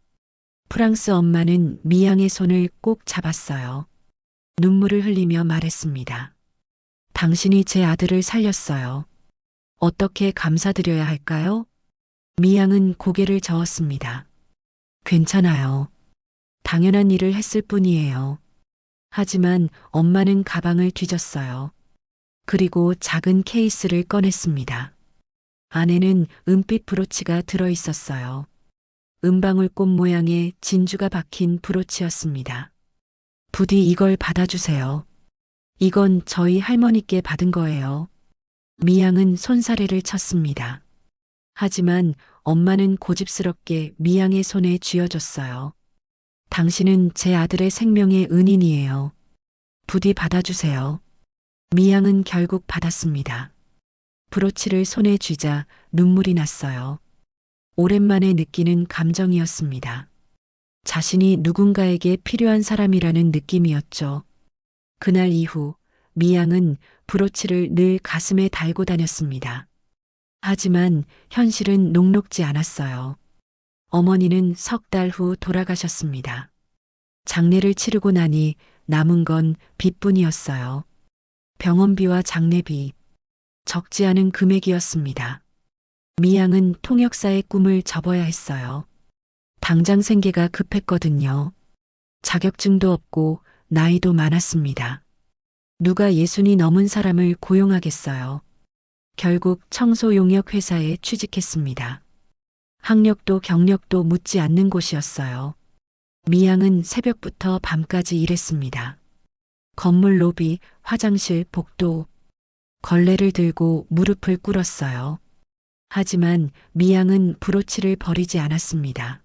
프랑스 엄마는 미양의 손을 꼭 잡았어요. 눈물을 흘리며 말했습니다. 당신이 제 아들을 살렸어요. 어떻게 감사드려야 할까요? 미양은 고개를 저었습니다. 괜찮아요. 당연한 일을 했을 뿐이에요. 하지만 엄마는 가방을 뒤졌어요. 그리고 작은 케이스를 꺼냈습니다. 안에는 은빛 브로치가 들어 있었어요. 은방울꽃 모양의 진주가 박힌 브로치였습니다. 부디 이걸 받아주세요. 이건 저희 할머니께 받은 거예요. 미양은 손사래를 쳤습니다. 하지만 엄마는 고집스럽게 미양의 손에 쥐어줬어요. 당신은 제 아들의 생명의 은인이에요. 부디 받아주세요. 미양은 결국 받았습니다. 브로치를 손에 쥐자 눈물이 났어요. 오랜만에 느끼는 감정이었습니다. 자신이 누군가에게 필요한 사람이라는 느낌이었죠. 그날 이후 미양은 브로치를 늘 가슴에 달고 다녔습니다. 하지만 현실은 녹록지 않았어요. 어머니는 3달 후 돌아가셨습니다. 장례를 치르고 나니 남은 건 빚뿐이었어요. 병원비와 장례비, 적지 않은 금액이었습니다. 미양은 통역사의 꿈을 접어야 했어요. 당장 생계가 급했거든요. 자격증도 없고 나이도 많았습니다. 누가 60이 넘은 사람을 고용하겠어요. 결국 청소용역 회사에 취직했습니다. 학력도 경력도 묻지 않는 곳이었어요. 미양은 새벽부터 밤까지 일했습니다. 건물 로비, 화장실, 복도, 걸레를 들고 무릎을 꿇었어요. 하지만 미양은 브로치를 버리지 않았습니다.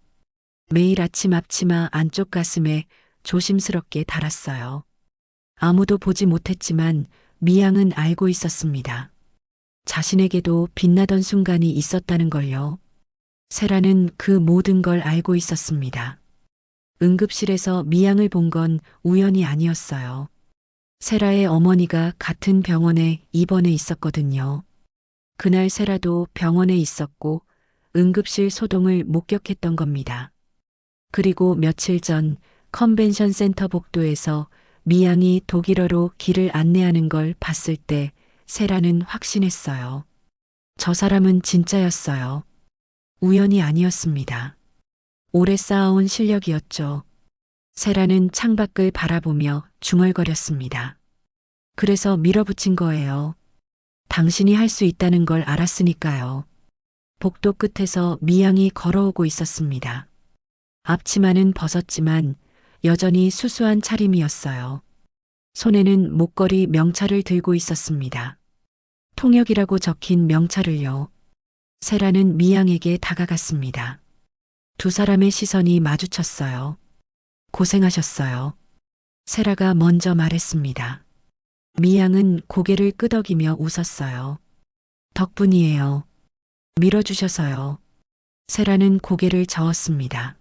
매일 아침 앞치마 안쪽 가슴에 조심스럽게 달았어요. 아무도 보지 못했지만 미양은 알고 있었습니다. 자신에게도 빛나던 순간이 있었다는 걸요. 세라는 그 모든 걸 알고 있었습니다. 응급실에서 미양을 본 건 우연이 아니었어요. 세라의 어머니가 같은 병원에 입원해 있었거든요. 그날 세라도 병원에 있었고 응급실 소동을 목격했던 겁니다. 그리고 며칠 전 컨벤션 센터 복도에서 미양이 독일어로 길을 안내하는 걸 봤을 때 세라는 확신했어요. 저 사람은 진짜였어요. 우연이 아니었습니다. 오래 쌓아온 실력이었죠. 세라는 창밖을 바라보며 중얼거렸습니다. 그래서 밀어붙인 거예요. 당신이 할 수 있다는 걸 알았으니까요. 복도 끝에서 미양이 걸어오고 있었습니다. 앞치마는 벗었지만 여전히 수수한 차림이었어요. 손에는 목걸이 명찰을 들고 있었습니다. 통역이라고 적힌 명찰을요. 세라는 미양에게 다가갔습니다. 두 사람의 시선이 마주쳤어요. 고생하셨어요. 세라가 먼저 말했습니다. 미양은 고개를 끄덕이며 웃었어요. 덕분이에요. 밀어주셔서요. 세라는 고개를 저었습니다.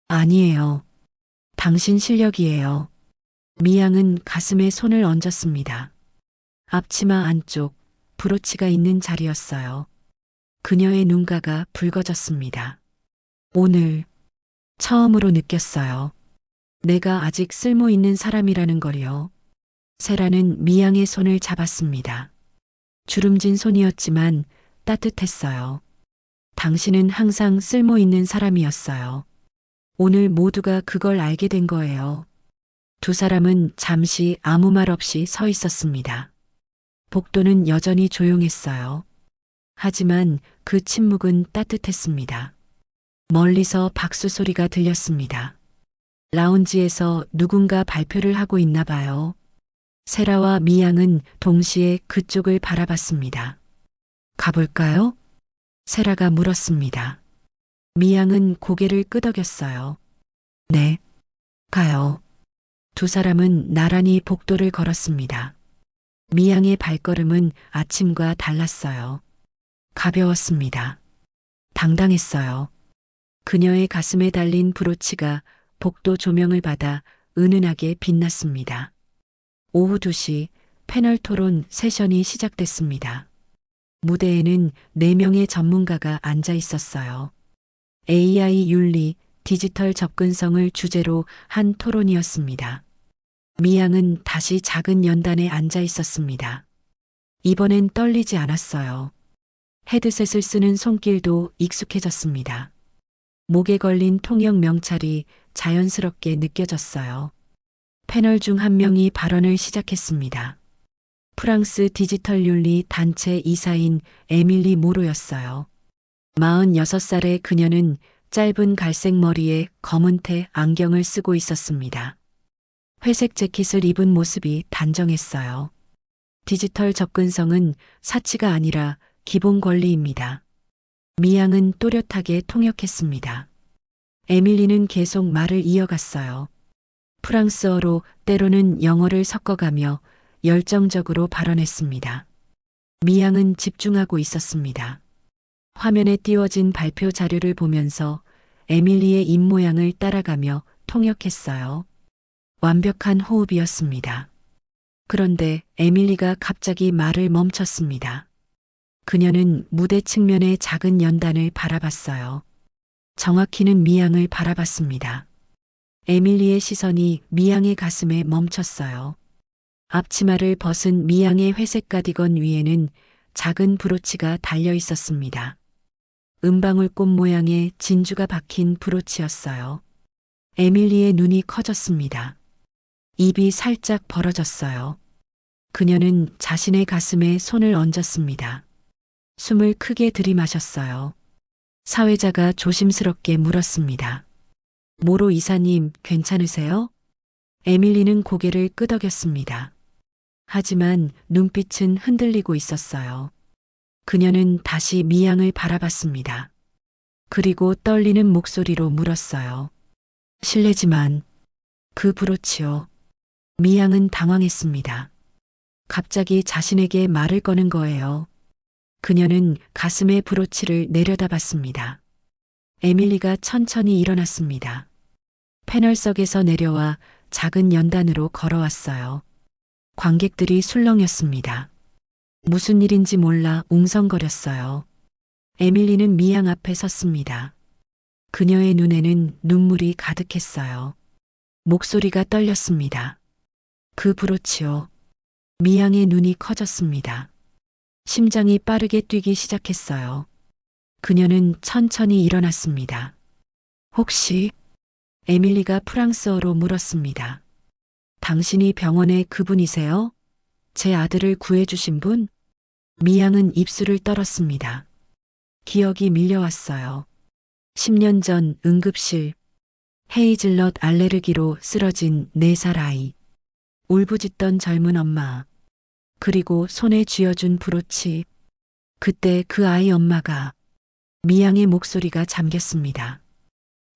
아니에요. 당신 실력이에요. 미양은 가슴에 손을 얹었습니다. 앞치마 안쪽 브로치가 있는 자리였어요. 그녀의 눈가가 붉어졌습니다. 오늘 처음으로 느꼈어요. 내가 아직 쓸모 있는 사람이라는 걸요. 세라는 미양의 손을 잡았습니다. 주름진 손이었지만 따뜻했어요. 당신은 항상 쓸모 있는 사람이었어요. 오늘 모두가 그걸 알게 된 거예요. 두 사람은 잠시 아무 말 없이 서 있었습니다. 복도는 여전히 조용했어요. 하지만 그 침묵은 따뜻했습니다. 멀리서 박수 소리가 들렸습니다. 라운지에서 누군가 발표를 하고 있나 봐요. 세라와 미양은 동시에 그쪽을 바라봤습니다. 가볼까요? 세라가 물었습니다. 미양은 고개를 끄덕였어요. 네, 가요. 두 사람은 나란히 복도를 걸었습니다. 미양의 발걸음은 아침과 달랐어요. 가벼웠습니다. 당당했어요. 그녀의 가슴에 달린 브로치가 복도 조명을 받아 은은하게 빛났습니다. 오후 2시 패널 토론 세션이 시작됐습니다. 무대에는 4명의 전문가가 앉아 있었어요. AI 윤리, 디지털 접근성을 주제로 한 토론이었습니다. 미양은 다시 작은 연단에 앉아 있었습니다. 이번엔 떨리지 않았어요. 헤드셋을 쓰는 손길도 익숙해졌습니다. 목에 걸린 통역 명찰이 자연스럽게 느껴졌어요. 패널 중 한 명이 발언을 시작했습니다. 프랑스 디지털 윤리 단체 이사인 에밀리 모로였어요. 46살의 그녀는 짧은 갈색 머리에 검은 테 안경을 쓰고 있었습니다. 회색 재킷을 입은 모습이 단정했어요. 디지털 접근성은 사치가 아니라 기본 권리입니다. 미양은 또렷하게 통역했습니다. 에밀리는 계속 말을 이어갔어요. 프랑스어로 때로는 영어를 섞어가며 열정적으로 발언했습니다. 미양은 집중하고 있었습니다. 화면에 띄워진 발표 자료를 보면서 에밀리의 입모양을 따라가며 통역했어요. 완벽한 호흡이었습니다. 그런데 에밀리가 갑자기 말을 멈췄습니다. 그녀는 무대 측면의 작은 연단을 바라봤어요. 정확히는 미양을 바라봤습니다. 에밀리의 시선이 미양의 가슴에 멈췄어요. 앞치마를 벗은 미양의 회색 가디건 위에는 작은 브로치가 달려 있었습니다. 은방울꽃 모양의 진주가 박힌 브로치였어요. 에밀리의 눈이 커졌습니다. 입이 살짝 벌어졌어요. 그녀는 자신의 가슴에 손을 얹었습니다. 숨을 크게 들이마셨어요. 사회자가 조심스럽게 물었습니다. 모로 이사님, 괜찮으세요? 에밀리는 고개를 끄덕였습니다. 하지만 눈빛은 흔들리고 있었어요. 그녀는 다시 미양을 바라봤습니다. 그리고 떨리는 목소리로 물었어요. 실례지만 그 브로치요. 미양은 당황했습니다. 갑자기 자신에게 말을 거는 거예요. 그녀는 가슴에 브로치를 내려다봤습니다. 에밀리가 천천히 일어났습니다. 패널석에서 내려와 작은 연단으로 걸어왔어요. 관객들이 술렁였습니다. 무슨 일인지 몰라 웅성거렸어요. 에밀리는 미양 앞에 섰습니다. 그녀의 눈에는 눈물이 가득했어요. 목소리가 떨렸습니다. 그 브로치요. 미양의 눈이 커졌습니다. 심장이 빠르게 뛰기 시작했어요. 그녀는 천천히 일어났습니다. 혹시 에밀리가 프랑스어로 물었습니다. 당신이 병원의 그분이세요? 제 아들을 구해주신 분? 미양은 입술을 떨었습니다. 기억이 밀려왔어요. 10년 전 응급실, 헤이즐넛 알레르기로 쓰러진 4살 아이, 울부짖던 젊은 엄마, 그리고 손에 쥐어준 브로치. 그때 그 아이 엄마가 미양의 목소리가 잠겼습니다.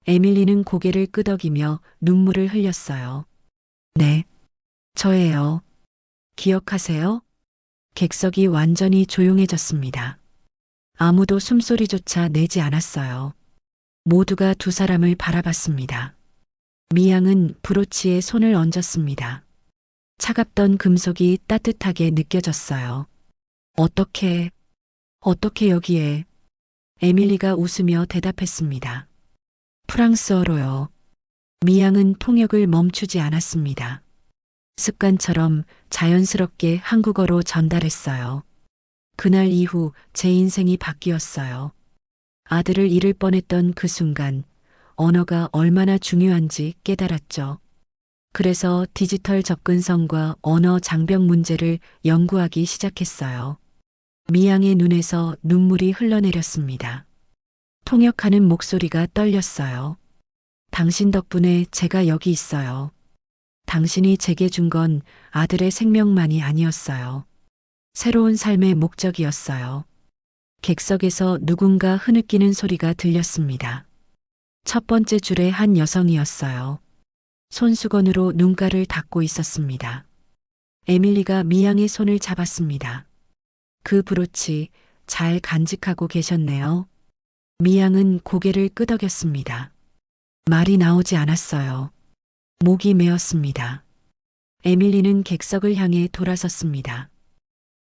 에밀리는 고개를 끄덕이며 눈물을 흘렸어요. 네, 저예요. 기억하세요? 객석이 완전히 조용해졌습니다. 아무도 숨소리조차 내지 않았어요. 모두가 두 사람을 바라봤습니다. 미양은 브로치에 손을 얹었습니다. 차갑던 금속이 따뜻하게 느껴졌어요. 어떻게 여기에? 에밀리가 웃으며 대답했습니다. 프랑스어로요. 미양은 통역을 멈추지 않았습니다. 습관처럼 자연스럽게 한국어로 전달했어요. 그날 이후 제 인생이 바뀌었어요. 아들을 잃을 뻔했던 그 순간 언어가 얼마나 중요한지 깨달았죠. 그래서 디지털 접근성과 언어 장벽 문제를 연구하기 시작했어요. 미양의 눈에서 눈물이 흘러내렸습니다. 통역하는 목소리가 떨렸어요. 당신 덕분에 제가 여기 있어요. 당신이 제게 준 건 아들의 생명만이 아니었어요. 새로운 삶의 목적이었어요. 객석에서 누군가 흐느끼는 소리가 들렸습니다. 첫 번째 줄의 한 여성이었어요. 손수건으로 눈가를 닦고 있었습니다. 에밀리가 미양의 손을 잡았습니다. 그 브로치 잘 간직하고 계셨네요. 미양은 고개를 끄덕였습니다. 말이 나오지 않았어요. 목이 메었습니다. 에밀리는 객석을 향해 돌아섰습니다.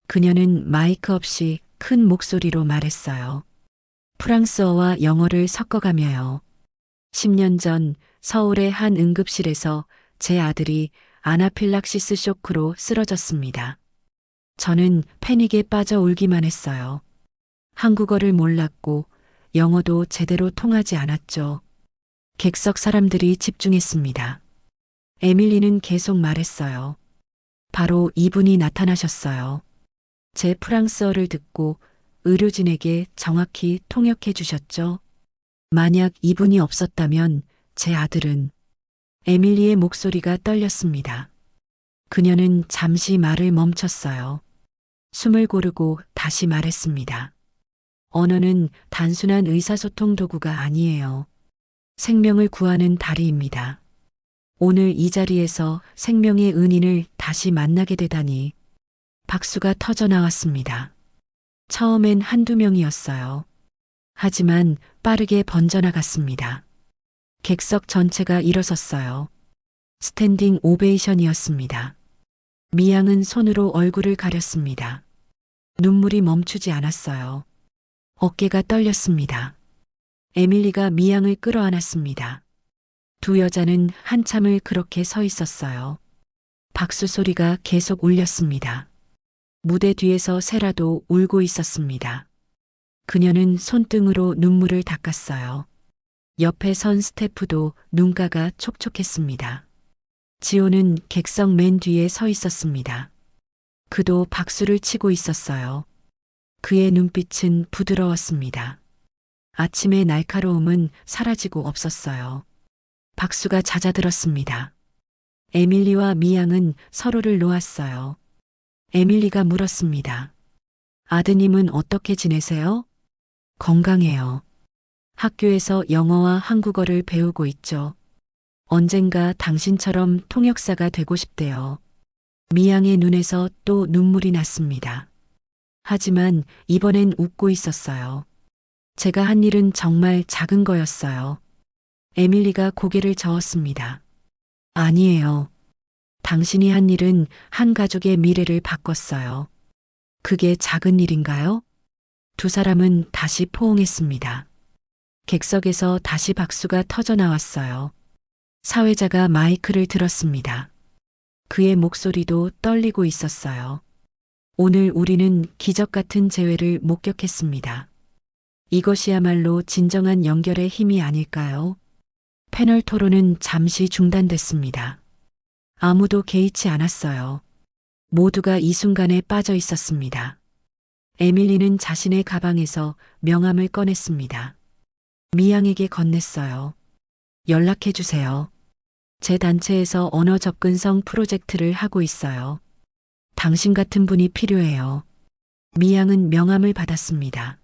그녀는 마이크 없이 큰 목소리로 말했어요. 프랑스어와 영어를 섞어가며요. 10년 전 서울의 한 응급실에서 제 아들이 아나필락시스 쇼크로 쓰러졌습니다. 저는 패닉에 빠져 울기만 했어요. 한국어를 몰랐고 영어도 제대로 통하지 않았죠. 객석 사람들이 집중했습니다. 에밀리는 계속 말했어요. 바로 이분이 나타나셨어요. 제 프랑스어를 듣고 의료진에게 정확히 통역해 주셨죠. 만약 이분이 없었다면 제 아들은... 에밀리의 목소리가 떨렸습니다. 그녀는 잠시 말을 멈췄어요. 숨을 고르고 다시 말했습니다. 언어는 단순한 의사소통 도구가 아니에요. 생명을 구하는 다리입니다. 오늘 이 자리에서 생명의 은인을 다시 만나게 되다니. 박수가 터져 나왔습니다. 처음엔 한두 명이었어요. 하지만 빠르게 번져나갔습니다. 객석 전체가 일어섰어요. 스탠딩 오베이션이었습니다. 미양은 손으로 얼굴을 가렸습니다. 눈물이 멈추지 않았어요. 어깨가 떨렸습니다. 에밀리가 미양을 끌어안았습니다. 두 여자는 한참을 그렇게 서 있었어요. 박수 소리가 계속 울렸습니다. 무대 뒤에서 세라도 울고 있었습니다. 그녀는 손등으로 눈물을 닦았어요. 옆에 선 스태프도 눈가가 촉촉했습니다. 지호는 객석 맨 뒤에 서 있었습니다. 그도 박수를 치고 있었어요. 그의 눈빛은 부드러웠습니다. 아침의 날카로움은 사라지고 없었어요. 박수가 잦아들었습니다. 에밀리와 미양은 서로를 놓았어요. 에밀리가 물었습니다. 아드님은 어떻게 지내세요? 건강해요. 학교에서 영어와 한국어를 배우고 있죠. 언젠가 당신처럼 통역사가 되고 싶대요. 미양의 눈에서 또 눈물이 났습니다. 하지만 이번엔 웃고 있었어요. 제가 한 일은 정말 작은 거였어요. 에밀리가 고개를 저었습니다. 아니에요. 당신이 한 일은 한 가족의 미래를 바꿨어요. 그게 작은 일인가요? 두 사람은 다시 포옹했습니다. 객석에서 다시 박수가 터져 나왔어요. 사회자가 마이크를 들었습니다. 그의 목소리도 떨리고 있었어요. 오늘 우리는 기적 같은 재회를 목격했습니다. 이것이야말로 진정한 연결의 힘이 아닐까요? 패널 토론은 잠시 중단됐습니다. 아무도 개의치 않았어요. 모두가 이 순간에 빠져 있었습니다. 에밀리는 자신의 가방에서 명함을 꺼냈습니다. 미양에게 건넸어요. 연락해 주세요. 제 단체에서 언어 접근성 프로젝트를 하고 있어요. 당신 같은 분이 필요해요. 미양은 명함을 받았습니다.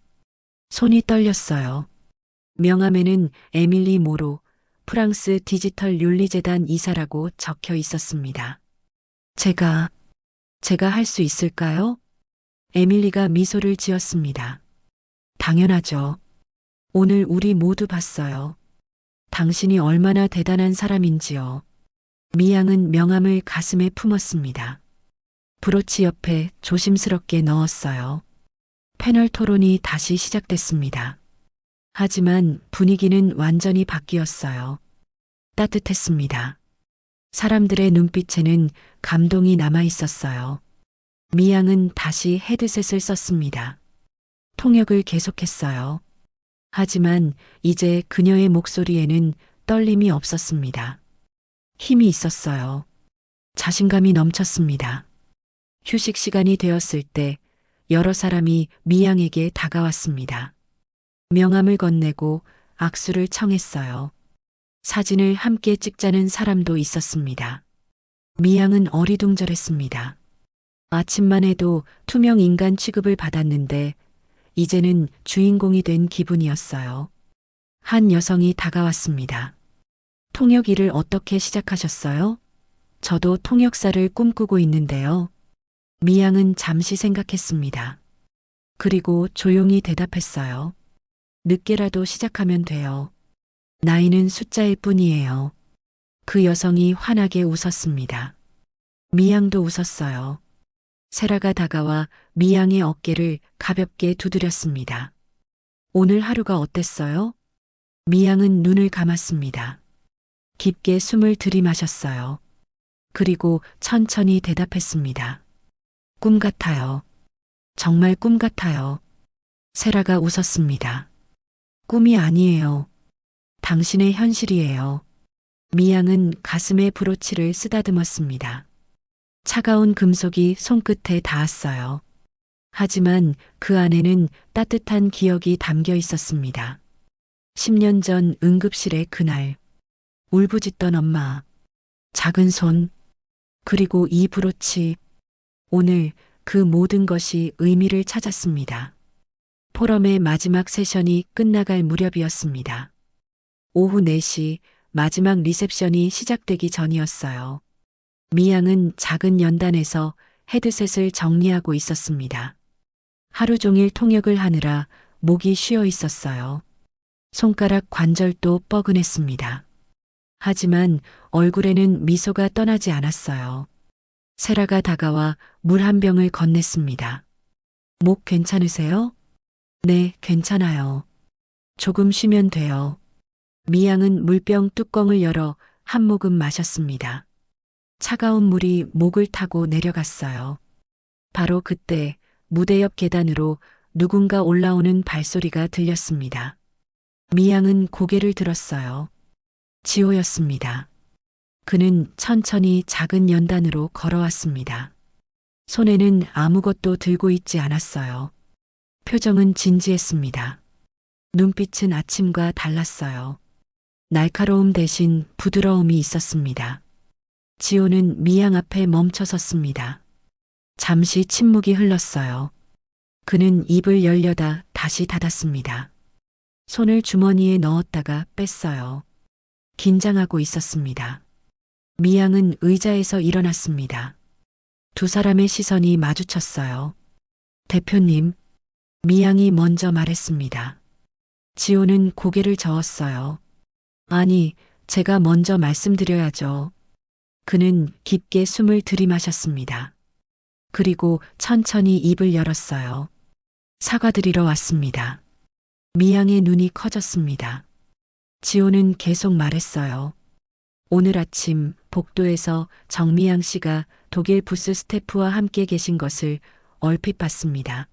손이 떨렸어요. 명함에는 에밀리 모로 프랑스 디지털 윤리재단 이사라고 적혀 있었습니다. 제가 할 수 있을까요? 에밀리가 미소를 지었습니다. 당연하죠. 오늘 우리 모두 봤어요. 당신이 얼마나 대단한 사람인지요. 미양은 명함을 가슴에 품었습니다. 브로치 옆에 조심스럽게 넣었어요. 패널 토론이 다시 시작됐습니다. 하지만 분위기는 완전히 바뀌었어요. 따뜻했습니다. 사람들의 눈빛에는 감동이 남아 있었어요. 미양은 다시 헤드셋을 썼습니다. 통역을 계속했어요. 하지만 이제 그녀의 목소리에는 떨림이 없었습니다. 힘이 있었어요. 자신감이 넘쳤습니다. 휴식 시간이 되었을 때 여러 사람이 미양에게 다가왔습니다. 명함을 건네고 악수를 청했어요. 사진을 함께 찍자는 사람도 있었습니다. 미양은 어리둥절했습니다. 아침만 해도 투명 인간 취급을 받았는데 이제는 주인공이 된 기분이었어요. 한 여성이 다가왔습니다. 통역 일을 어떻게 시작하셨어요? 저도 통역사를 꿈꾸고 있는데요. 미양은 잠시 생각했습니다. 그리고 조용히 대답했어요. 늦게라도 시작하면 돼요. 나이는 숫자일 뿐이에요. 그 여성이 환하게 웃었습니다. 미양도 웃었어요. 세라가 다가와 미양의 어깨를 가볍게 두드렸습니다. 오늘 하루가 어땠어요? 미양은 눈을 감았습니다. 깊게 숨을 들이마셨어요. 그리고 천천히 대답했습니다. 꿈 같아요. 정말 꿈 같아요. 세라가 웃었습니다. 꿈이 아니에요. 당신의 현실이에요. 미양은 가슴에 브로치를 쓰다듬었습니다. 차가운 금속이 손끝에 닿았어요. 하지만 그 안에는 따뜻한 기억이 담겨 있었습니다. 10년 전 응급실의 그날, 울부짖던 엄마, 작은 손, 그리고 이 브로치. 오늘 그 모든 것이 의미를 찾았습니다. 포럼의 마지막 세션이 끝나갈 무렵이었습니다. 오후 4시 마지막 리셉션이 시작되기 전이었어요. 미양은 작은 연단에서 헤드셋을 정리하고 있었습니다. 하루 종일 통역을 하느라 목이 쉬어 있었어요. 손가락 관절도 뻐근했습니다. 하지만 얼굴에는 미소가 떠나지 않았어요. 세라가 다가와 물 한 병을 건넸습니다. 목 괜찮으세요? 네, 괜찮아요. 조금 쉬면 돼요. 미양은 물병 뚜껑을 열어 한 모금 마셨습니다. 차가운 물이 목을 타고 내려갔어요. 바로 그때 무대 옆 계단으로 누군가 올라오는 발소리가 들렸습니다. 미양은 고개를 들었어요. 지호였습니다. 그는 천천히 작은 연단으로 걸어왔습니다. 손에는 아무것도 들고 있지 않았어요. 표정은 진지했습니다. 눈빛은 아침과 달랐어요. 날카로움 대신 부드러움이 있었습니다. 지호는 미양 앞에 멈춰 섰습니다. 잠시 침묵이 흘렀어요. 그는 입을 열려다 다시 닫았습니다. 손을 주머니에 넣었다가 뺐어요. 긴장하고 있었습니다. 미양은 의자에서 일어났습니다. 두 사람의 시선이 마주쳤어요. 대표님, 미양이 먼저 말했습니다. 지호는 고개를 저었어요. 아니, 제가 먼저 말씀드려야죠. 그는 깊게 숨을 들이마셨습니다. 그리고 천천히 입을 열었어요. 사과드리러 왔습니다. 미양의 눈이 커졌습니다. 지호는 계속 말했어요. 오늘 아침 복도에서 정미양 씨가 독일 부스 스태프와 함께 계신 것을 얼핏 봤습니다.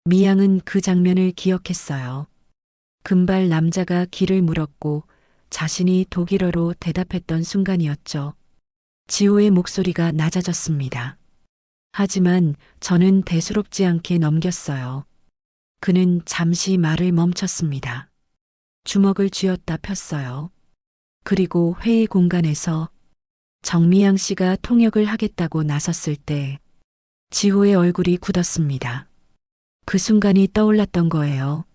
미양은 그 장면을 기억했어요. 금발 남자가 길을 물었고 자신이 독일어로 대답했던 순간이었죠. 지호의 목소리가 낮아졌습니다. 하지만 저는 대수롭지 않게 넘겼어요. 그는 잠시 말을 멈췄습니다. 주먹을 쥐었다 폈어요. 그리고 회의 공간에서 정미양 씨가 통역을 하겠다고 나섰을 때 지호의 얼굴이 굳었습니다. 그 순간이 떠올랐던 거예요.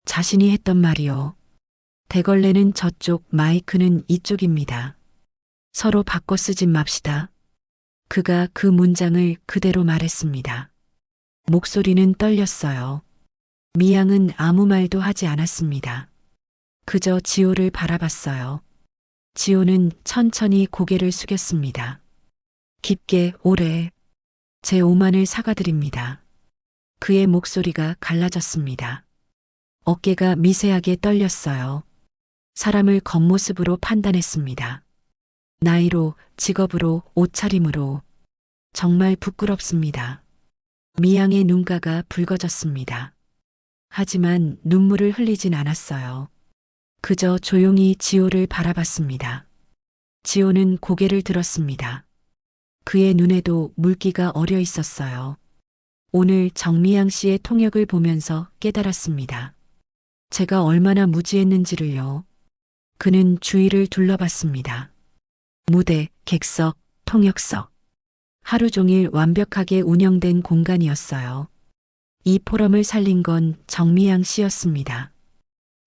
자신이 했던 말이요. 대걸레는 저쪽, 마이크는 이쪽입니다. 서로 바꿔 쓰진 맙시다. 그가 그 문장을 그대로 말했습니다. 목소리는 떨렸어요. 미양은 아무 말도 하지 않았습니다. 그저 지호를 바라봤어요. 지호는 천천히 고개를 숙였습니다. 깊게 오래 제 오만을 사과드립니다. 그의 목소리가 갈라졌습니다. 어깨가 미세하게 떨렸어요. 사람을 겉모습으로 판단했습니다. 나이로, 직업으로, 옷차림으로. 정말 부끄럽습니다. 미양의 눈가가 붉어졌습니다. 하지만 눈물을 흘리진 않았어요. 그저 조용히 지호를 바라봤습니다. 지호는 고개를 들었습니다. 그의 눈에도 물기가 어려 있었어요. 오늘 정미양 씨의 통역을 보면서 깨달았습니다. 제가 얼마나 무지했는지를요. 그는 주위를 둘러봤습니다. 무대, 객석, 통역석. 하루 종일 완벽하게 운영된 공간이었어요. 이 포럼을 살린 건 정미양 씨였습니다.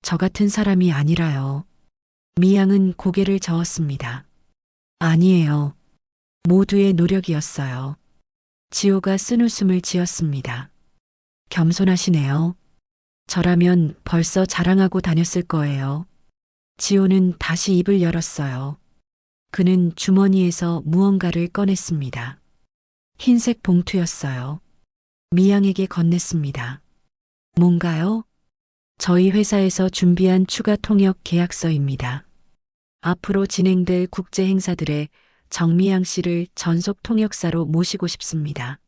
저 같은 사람이 아니라요. 미양은 고개를 저었습니다. 아니에요. 모두의 노력이었어요. 지호가 쓴웃음을 지었습니다. 겸손하시네요. 저라면 벌써 자랑하고 다녔을 거예요. 지호는 다시 입을 열었어요. 그는 주머니에서 무언가를 꺼냈습니다. 흰색 봉투였어요. 미양에게 건넸습니다. 뭔가요? 저희 회사에서 준비한 추가 통역 계약서입니다. 앞으로 진행될 국제 행사들에 정미양 씨를 전속 통역사로 모시고 싶습니다.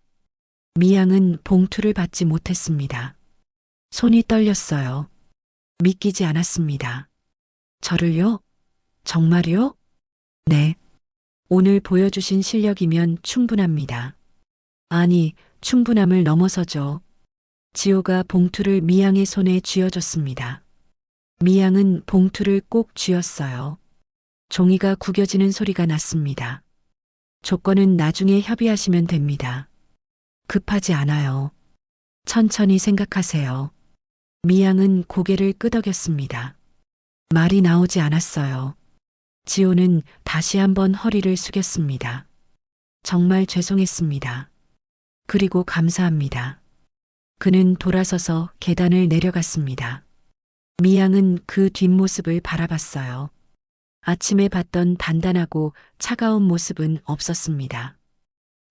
미양은 봉투를 받지 못했습니다. 손이 떨렸어요. 믿기지 않았습니다. 저를요? 정말요? 네. 오늘 보여주신 실력이면 충분합니다. 아니, 충분함을 넘어서죠. 지호가 봉투를 미양의 손에 쥐어줬습니다. 미양은 봉투를 꼭 쥐었어요. 종이가 구겨지는 소리가 났습니다. 조건은 나중에 협의하시면 됩니다. 급하지 않아요. 천천히 생각하세요. 미양은 고개를 끄덕였습니다. 말이 나오지 않았어요. 지호는 다시 한번 허리를 숙였습니다. 정말 죄송했습니다. 그리고 감사합니다. 그는 돌아서서 계단을 내려갔습니다. 미양은 그 뒷모습을 바라봤어요. 아침에 봤던 단단하고 차가운 모습은 없었습니다.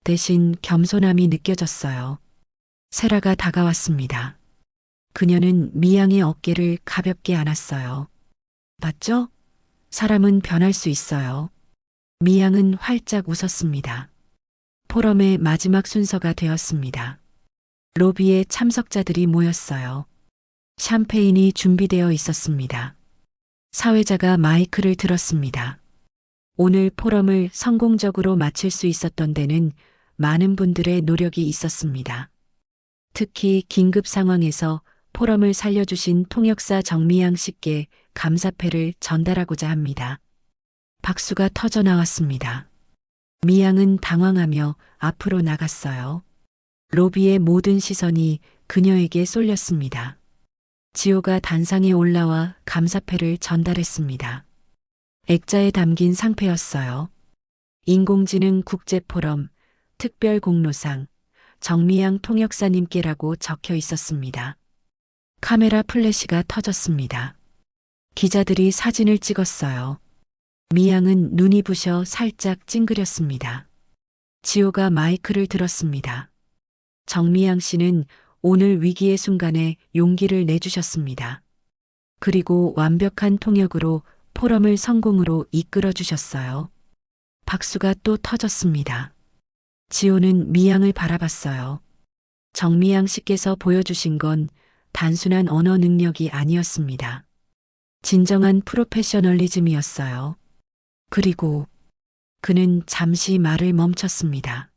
대신 겸손함이 느껴졌어요. 세라가 다가왔습니다. 그녀는 미양의 어깨를 가볍게 안았어요. 봤죠? 사람은 변할 수 있어요. 미양은 활짝 웃었습니다. 포럼의 마지막 순서가 되었습니다. 로비에 참석자들이 모였어요. 샴페인이 준비되어 있었습니다. 사회자가 마이크를 들었습니다. 오늘 포럼을 성공적으로 마칠 수 있었던 데는 많은 분들의 노력이 있었습니다. 특히 긴급 상황에서 포럼을 살려주신 통역사 정미양 씨께 감사패를 전달하고자 합니다. 박수가 터져 나왔습니다. 미양은 당황하며 앞으로 나갔어요. 로비의 모든 시선이 그녀에게 쏠렸습니다. 지호가 단상에 올라와 감사패를 전달했습니다. 액자에 담긴 상패였어요. 인공지능 국제포럼 특별공로상 정미양 통역사님께라고 적혀 있었습니다. 카메라 플래시가 터졌습니다. 기자들이 사진을 찍었어요. 미양은 눈이 부셔 살짝 찡그렸습니다. 지호가 마이크를 들었습니다. 정미양 씨는 오늘 위기의 순간에 용기를 내주셨습니다. 그리고 완벽한 통역으로 포럼을 성공으로 이끌어 주셨어요. 박수가 또 터졌습니다. 지호는 미양을 바라봤어요. 정미양 씨께서 보여주신 건 단순한 언어 능력이 아니었습니다. 진정한 프로페셔널리즘이었어요. 그리고 그는 잠시 말을 멈췄습니다.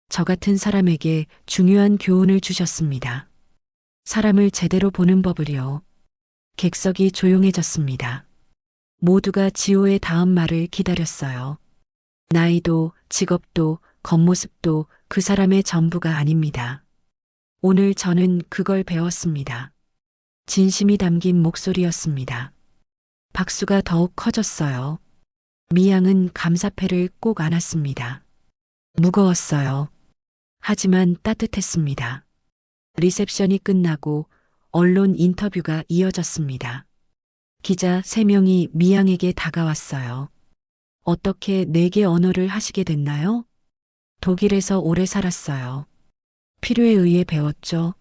저 같은 사람에게 중요한 교훈을 주셨습니다. 사람을 제대로 보는 법을요. 객석이 조용해졌습니다. 모두가 지호의 다음 말을 기다렸어요. 나이도, 직업도, 겉모습도 그 사람의 전부가 아닙니다. 오늘 저는 그걸 배웠습니다. 진심이 담긴 목소리였습니다. 박수가 더욱 커졌어요. 미양은 감사패를 꼭 안았습니다. 무거웠어요. 하지만 따뜻했습니다. 리셉션이 끝나고 언론 인터뷰가 이어졌습니다. 기자 3명이 미양에게 다가왔어요. 어떻게 4개 언어를 하시게 됐나요? 독일에서 오래 살았어요. 필요에 의해 배웠죠.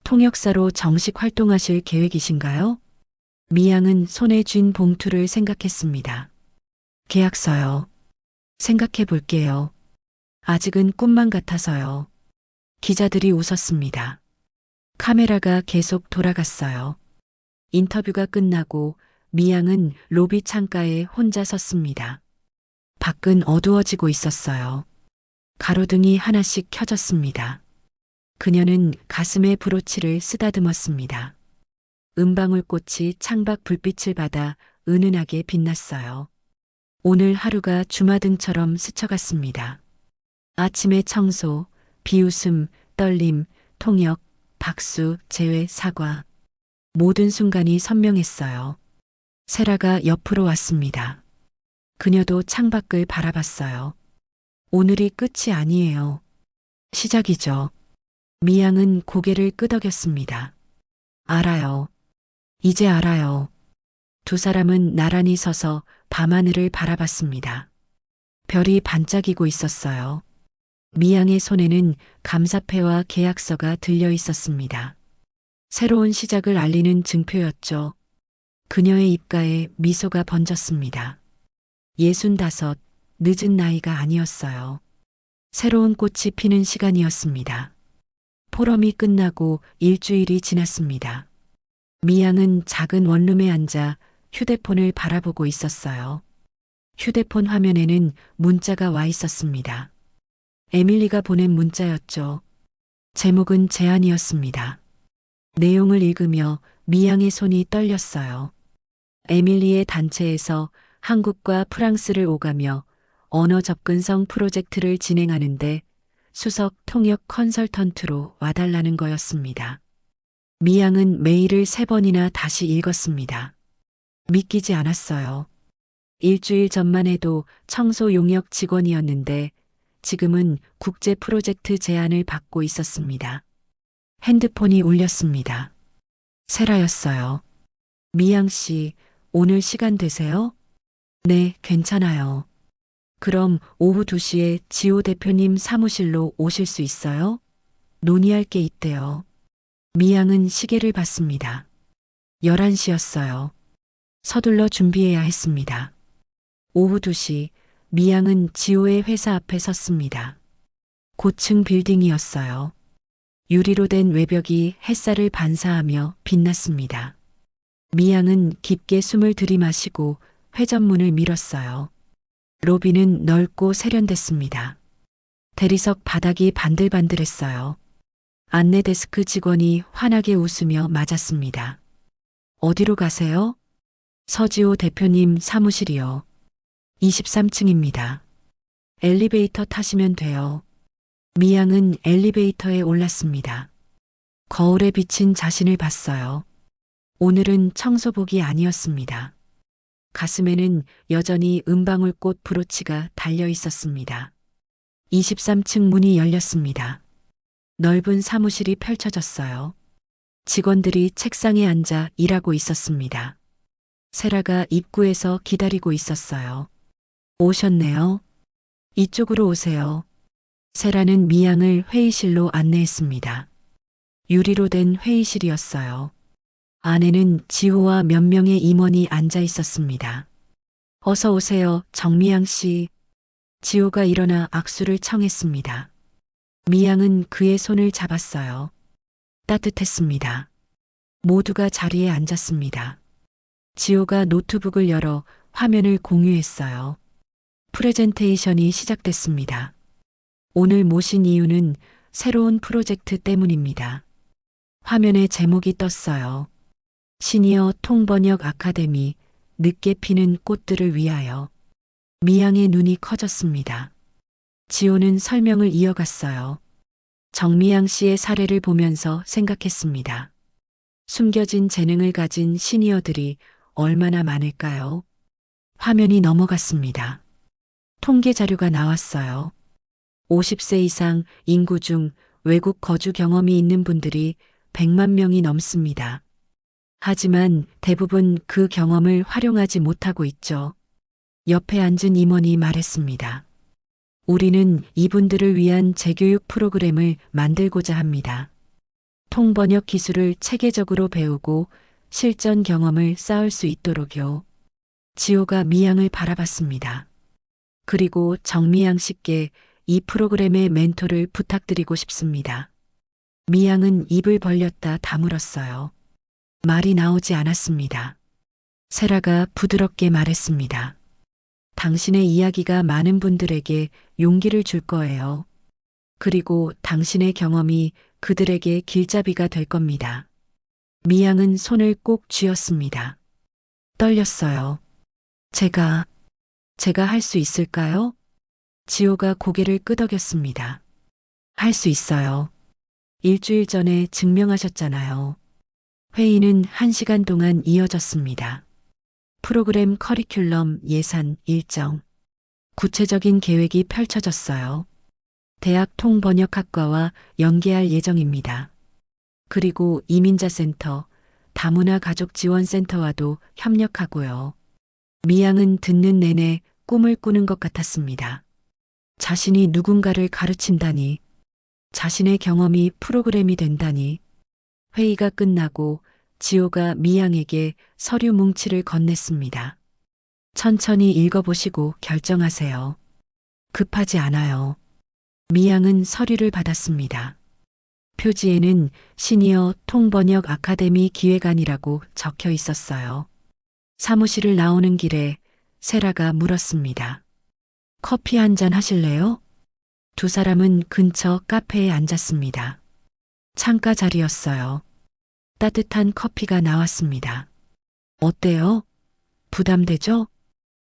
통역사로 정식 활동하실 계획이신가요? 미양은 손에 쥔 봉투를 생각했습니다. 계약서요. 생각해 볼게요. 아직은 꿈만 같아서요. 기자들이 웃었습니다. 카메라가 계속 돌아갔어요. 인터뷰가 끝나고 미양은 로비 창가에 혼자 섰습니다. 밖은 어두워지고 있었어요. 가로등이 하나씩 켜졌습니다. 그녀는 가슴에 브로치를 쓰다듬었습니다. 은방울꽃이 창밖 불빛을 받아 은은하게 빛났어요. 오늘 하루가 주마등처럼 스쳐갔습니다. 아침의 청소, 비웃음, 떨림, 통역, 박수, 재회, 사과. 모든 순간이 선명했어요. 세라가 옆으로 왔습니다. 그녀도 창밖을 바라봤어요. 오늘이 끝이 아니에요. 시작이죠. 미양은 고개를 끄덕였습니다. 알아요. 이제 알아요. 두 사람은 나란히 서서 밤하늘을 바라봤습니다. 별이 반짝이고 있었어요. 미양의 손에는 감사패와 계약서가 들려 있었습니다. 새로운 시작을 알리는 증표였죠. 그녀의 입가에 미소가 번졌습니다. 65, 늦은 나이가 아니었어요. 새로운 꽃이 피는 시간이었습니다. 포럼이 끝나고 일주일이 지났습니다. 미양은 작은 원룸에 앉아 휴대폰을 바라보고 있었어요. 휴대폰 화면에는 문자가 와 있었습니다. 에밀리가 보낸 문자였죠. 제목은 제안이었습니다. 내용을 읽으며 미양의 손이 떨렸어요. 에밀리의 단체에서 한국과 프랑스를 오가며 언어 접근성 프로젝트를 진행하는데 수석 통역 컨설턴트로 와달라는 거였습니다. 미양은 메일을 3번이나 다시 읽었습니다. 믿기지 않았어요. 일주일 전만 해도 청소 용역 직원이었는데 지금은 국제 프로젝트 제안을 받고 있었습니다. 핸드폰이 울렸습니다. 세라였어요. 미양 씨, 오늘 시간 되세요? 네, 괜찮아요. 그럼 오후 2시에 지호 대표님 사무실로 오실 수 있어요? 논의할 게 있대요. 미양은 시계를 봤습니다. 11시였어요. 서둘러 준비해야 했습니다. 오후 2시, 미양은 지호의 회사 앞에 섰습니다. 고층 빌딩이었어요. 유리로 된 외벽이 햇살을 반사하며 빛났습니다. 미양은 깊게 숨을 들이마시고 회전문을 밀었어요. 로비는 넓고 세련됐습니다. 대리석 바닥이 반들반들했어요. 안내 데스크 직원이 환하게 웃으며 맞았습니다. 어디로 가세요? 서지호 대표님 사무실이요. 23층입니다. 엘리베이터 타시면 돼요. 미양은 엘리베이터에 올랐습니다. 거울에 비친 자신을 봤어요. 오늘은 청소복이 아니었습니다. 가슴에는 여전히 은방울꽃 브로치가 달려 있었습니다. 23층 문이 열렸습니다. 넓은 사무실이 펼쳐졌어요. 직원들이 책상에 앉아 일하고 있었습니다. 세라가 입구에서 기다리고 있었어요. 오셨네요. 이쪽으로 오세요. 세라는 미양을 회의실로 안내했습니다. 유리로 된 회의실이었어요. 안에는 지호와 몇 명의 임원이 앉아 있었습니다. 어서 오세요, 정미양 씨. 지호가 일어나 악수를 청했습니다. 미양은 그의 손을 잡았어요. 따뜻했습니다. 모두가 자리에 앉았습니다. 지호가 노트북을 열어 화면을 공유했어요. 프레젠테이션이 시작됐습니다. 오늘 모신 이유는 새로운 프로젝트 때문입니다. 화면에 제목이 떴어요. 시니어 통번역 아카데미, 늦게 피는 꽃들을 위하여. 미양의 눈이 커졌습니다. 지호는 설명을 이어갔어요. 정미양 씨의 사례를 보면서 생각했습니다. 숨겨진 재능을 가진 시니어들이 얼마나 많을까요? 화면이 넘어갔습니다. 통계 자료가 나왔어요. 50세 이상 인구 중 외국 거주 경험이 있는 분들이 100만 명이 넘습니다. 하지만 대부분 그 경험을 활용하지 못하고 있죠. 옆에 앉은 임원이 말했습니다. 우리는 이분들을 위한 재교육 프로그램을 만들고자 합니다. 통번역 기술을 체계적으로 배우고 실전 경험을 쌓을 수 있도록요. 지호가 미양을 바라봤습니다. 그리고 정미양 씨께 이 프로그램의 멘토를 부탁드리고 싶습니다. 미양은 입을 벌렸다 다물었어요. 말이 나오지 않았습니다. 세라가 부드럽게 말했습니다. 당신의 이야기가 많은 분들에게 용기를 줄 거예요. 그리고 당신의 경험이 그들에게 길잡이가 될 겁니다. 미양은 손을 꼭 쥐었습니다. 떨렸어요. 제가 할 수 있을까요? 지호가 고개를 끄덕였습니다. 할 수 있어요. 일주일 전에 증명하셨잖아요. 회의는 1시간 동안 이어졌습니다. 프로그램 커리큘럼, 예산, 일정, 구체적인 계획이 펼쳐졌어요. 대학 통번역학과와 연계할 예정입니다. 그리고 이민자센터, 다문화 가족지원센터와도 협력하고요. 미양은 듣는 내내 꿈을 꾸는 것 같았습니다. 자신이 누군가를 가르친다니, 자신의 경험이 프로그램이 된다니. 회의가 끝나고 지호가 미양에게 서류 뭉치를 건넸습니다. 천천히 읽어보시고 결정하세요. 급하지 않아요. 미양은 서류를 받았습니다. 표지에는 시니어 통번역 아카데미 기획안이라고 적혀 있었어요. 사무실을 나오는 길에 세라가 물었습니다. 커피 한 잔 하실래요? 두 사람은 근처 카페에 앉았습니다. 창가 자리였어요. 따뜻한 커피가 나왔습니다. 어때요? 부담되죠?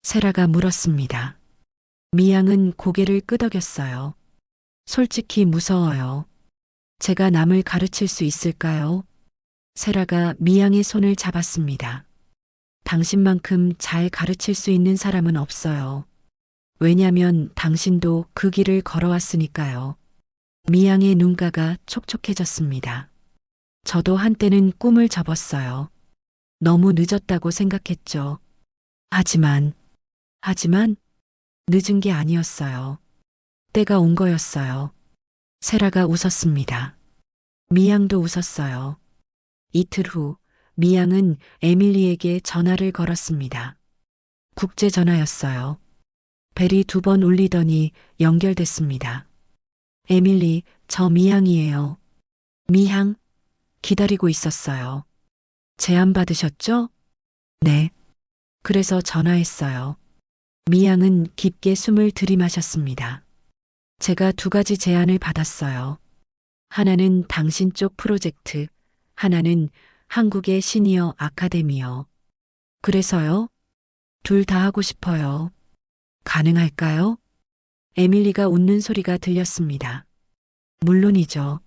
세라가 물었습니다. 미양은 고개를 끄덕였어요. 솔직히 무서워요. 제가 남을 가르칠 수 있을까요? 세라가 미양의 손을 잡았습니다. 당신만큼 잘 가르칠 수 있는 사람은 없어요. 왜냐면 당신도 그 길을 걸어왔으니까요. 미양의 눈가가 촉촉해졌습니다. 저도 한때는 꿈을 접었어요. 너무 늦었다고 생각했죠. 하지만 늦은 게 아니었어요. 때가 온 거였어요. 세라가 웃었습니다. 미양도 웃었어요. 이틀 후 미양은 에밀리에게 전화를 걸었습니다. 국제 전화였어요. 벨이 2번 울리더니 연결됐습니다. 에밀리, 저 미양이에요. 미양? 기다리고 있었어요. 제안 받으셨죠? 네. 그래서 전화했어요. 미양은 깊게 숨을 들이마셨습니다. 제가 2가지 제안을 받았어요. 하나는 당신 쪽 프로젝트, 하나는 한국의 시니어 아카데미요. 그래서요? 둘 다 하고 싶어요. 가능할까요? 에밀리가 웃는 소리가 들렸습니다. 물론이죠.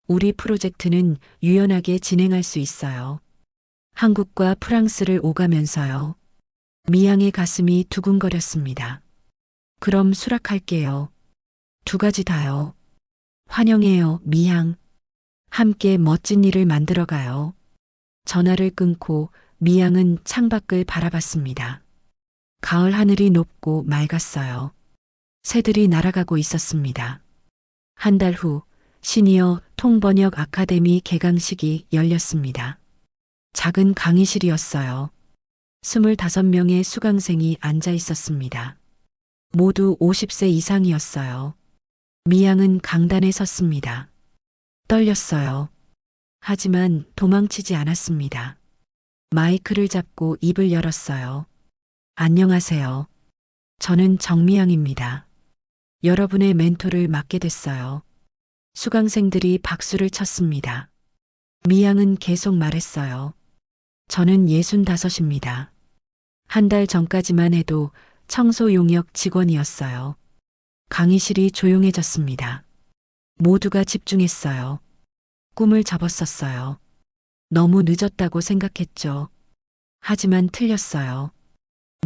우리 프로젝트는 유연하게 진행할 수 있어요. 한국과 프랑스를 오가면서요. 미양의 가슴이 두근거렸습니다. 그럼 수락할게요. 두 가지 다요. 환영해요, 미양. 함께 멋진 일을 만들어가요. 전화를 끊고 미양은 창밖을 바라봤습니다. 가을 하늘이 높고 맑았어요. 새들이 날아가고 있었습니다. 한 달 후 시니어 통번역 아카데미 개강식이 열렸습니다. 작은 강의실이었어요. 25명의 수강생이 앉아 있었습니다. 모두 50세 이상이었어요. 미양은 강단에 섰습니다. 떨렸어요. 하지만 도망치지 않았습니다. 마이크를 잡고 입을 열었어요. 안녕하세요. 저는 정미양입니다. 여러분의 멘토를 맡게 됐어요. 수강생들이 박수를 쳤습니다. 미양은 계속 말했어요. 저는 65입니다. 한 달 전까지만 해도 청소 용역 직원이었어요. 강의실이 조용해졌습니다. 모두가 집중했어요. 꿈을 접었었어요. 너무 늦었다고 생각했죠. 하지만 틀렸어요.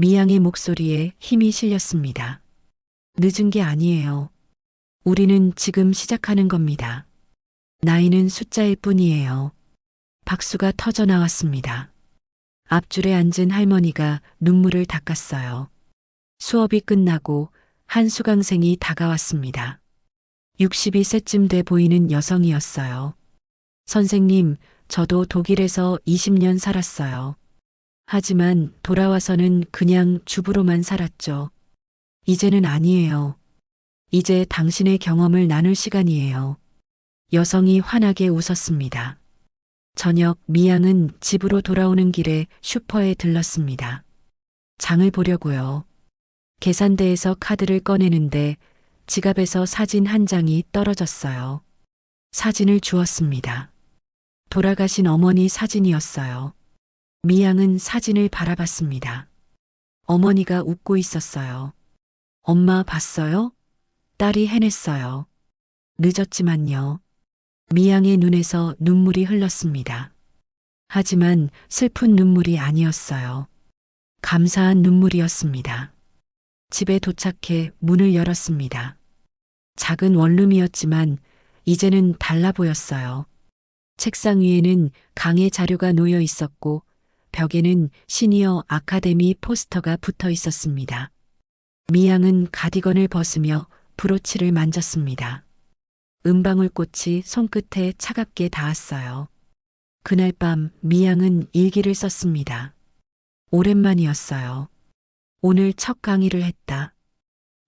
미양의 목소리에 힘이 실렸습니다. 늦은 게 아니에요. 우리는 지금 시작하는 겁니다. 나이는 숫자일 뿐이에요. 박수가 터져 나왔습니다. 앞줄에 앉은 할머니가 눈물을 닦았어요. 수업이 끝나고 한 수강생이 다가왔습니다. 62세쯤 돼 보이는 여성이었어요. 선생님, 저도 독일에서 20년 살았어요. 하지만 돌아와서는 그냥 주부로만 살았죠. 이제는 아니에요. 이제 당신의 경험을 나눌 시간이에요. 여성이 환하게 웃었습니다. 저녁 미양은 집으로 돌아오는 길에 슈퍼에 들렀습니다. 장을 보려고요. 계산대에서 카드를 꺼내는데 지갑에서 사진 한 장이 떨어졌어요. 사진을 주었습니다. 돌아가신 어머니 사진이었어요. 미양은 사진을 바라봤습니다. 어머니가 웃고 있었어요. 엄마 봤어요? 딸이 해냈어요. 늦었지만요. 미양의 눈에서 눈물이 흘렀습니다. 하지만 슬픈 눈물이 아니었어요. 감사한 눈물이었습니다. 집에 도착해 문을 열었습니다. 작은 원룸이었지만 이제는 달라 보였어요. 책상 위에는 강의 자료가 놓여 있었고 벽에는 시니어 아카데미 포스터가 붙어 있었습니다. 미양은 가디건을 벗으며 브로치를 만졌습니다. 은방울꽃이 손끝에 차갑게 닿았어요. 그날 밤 미양은 일기를 썼습니다. 오랜만이었어요. 오늘 첫 강의를 했다.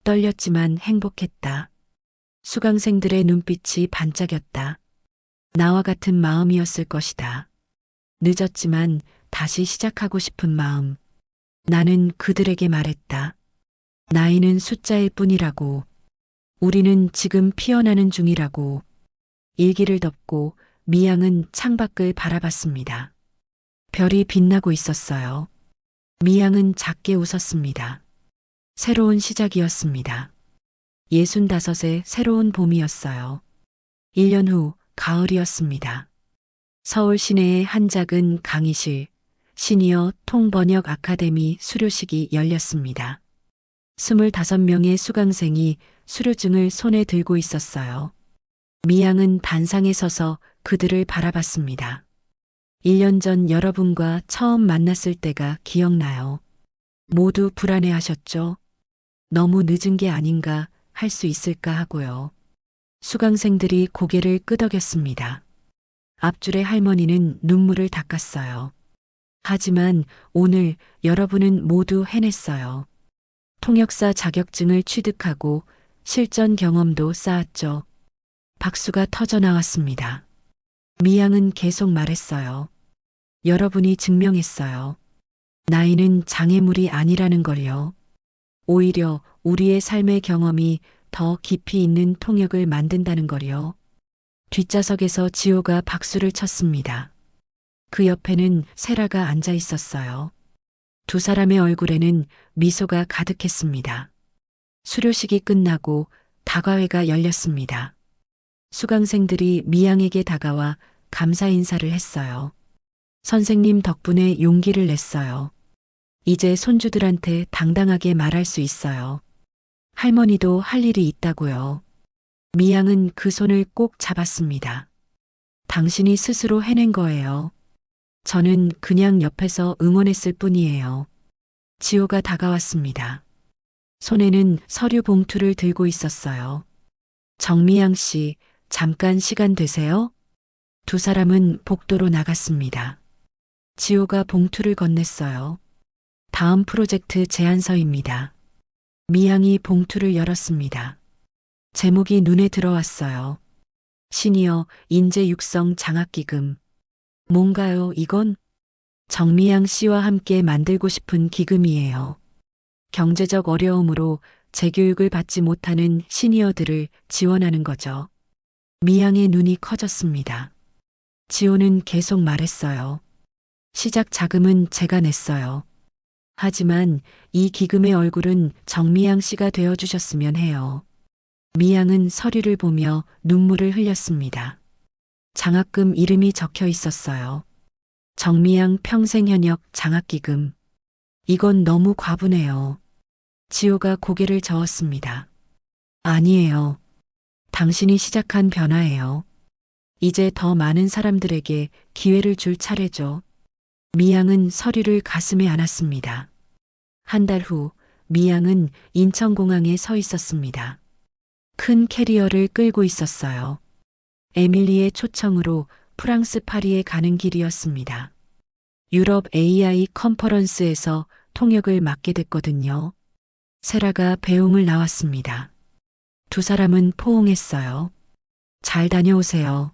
떨렸지만 행복했다. 수강생들의 눈빛이 반짝였다. 나와 같은 마음이었을 것이다. 늦었지만 다시 시작하고 싶은 마음. 나는 그들에게 말했다. 나이는 숫자일 뿐이라고. 우리는 지금 피어나는 중이라고. 일기를 덮고 미양은 창밖을 바라봤습니다. 별이 빛나고 있었어요. 미양은 작게 웃었습니다. 새로운 시작이었습니다. 65의 새로운 봄이었어요. 1년 후 가을이었습니다. 서울 시내의 한 작은 강의실, 시니어 통번역 아카데미 수료식이 열렸습니다. 25명의 수강생이 수료증을 손에 들고 있었어요. 미양은 단상에 서서 그들을 바라봤습니다. 1년 전 여러분과 처음 만났을 때가 기억나요. 모두 불안해하셨죠? 너무 늦은 게 아닌가, 할 수 있을까 하고요. 수강생들이 고개를 끄덕였습니다. 앞줄의 할머니는 눈물을 닦았어요. 하지만 오늘 여러분은 모두 해냈어요. 통역사 자격증을 취득하고 실전 경험도 쌓았죠. 박수가 터져 나왔습니다. 미양은 계속 말했어요. 여러분이 증명했어요. 나이는 장애물이 아니라는 걸요. 오히려 우리의 삶의 경험이 더 깊이 있는 통역을 만든다는 걸요. 뒷좌석에서 지호가 박수를 쳤습니다. 그 옆에는 세라가 앉아 있었어요. 두 사람의 얼굴에는 미소가 가득했습니다. 수료식이 끝나고 다과회가 열렸습니다. 수강생들이 미양에게 다가와 감사 인사를 했어요. 선생님 덕분에 용기를 냈어요. 이제 손주들한테 당당하게 말할 수 있어요. 할머니도 할 일이 있다고요. 미양은 그 손을 꼭 잡았습니다. 당신이 스스로 해낸 거예요. 저는 그냥 옆에서 응원했을 뿐이에요. 지호가 다가왔습니다. 손에는 서류 봉투를 들고 있었어요. 정미양 씨, 잠깐 시간 되세요? 두 사람은 복도로 나갔습니다. 지호가 봉투를 건넸어요. 다음 프로젝트 제안서입니다. 미양이 봉투를 열었습니다. 제목이 눈에 들어왔어요. 시니어 인재 육성 장학기금. 뭔가요, 이건? 정미양 씨와 함께 만들고 싶은 기금이에요. 경제적 어려움으로 재교육을 받지 못하는 시니어들을 지원하는 거죠. 미양의 눈이 커졌습니다. 지호는 계속 말했어요. 시작 자금은 제가 냈어요. 하지만 이 기금의 얼굴은 정미양 씨가 되어주셨으면 해요. 미양은 서류를 보며 눈물을 흘렸습니다. 장학금 이름이 적혀 있었어요. 정미양 평생 현역 장학기금. 이건 너무 과분해요. 지호가 고개를 저었습니다. 아니에요. 당신이 시작한 변화예요. 이제 더 많은 사람들에게 기회를 줄 차례죠. 미양은 서류를 가슴에 안았습니다. 한 달 후 미양은 인천공항에 서 있었습니다. 큰 캐리어를 끌고 있었어요. 에밀리의 초청으로 프랑스 파리에 가는 길이었습니다. 유럽 AI 컨퍼런스에서 통역을 맡게 됐거든요. 세라가 배웅을 나왔습니다. 두 사람은 포옹했어요. 잘 다녀오세요.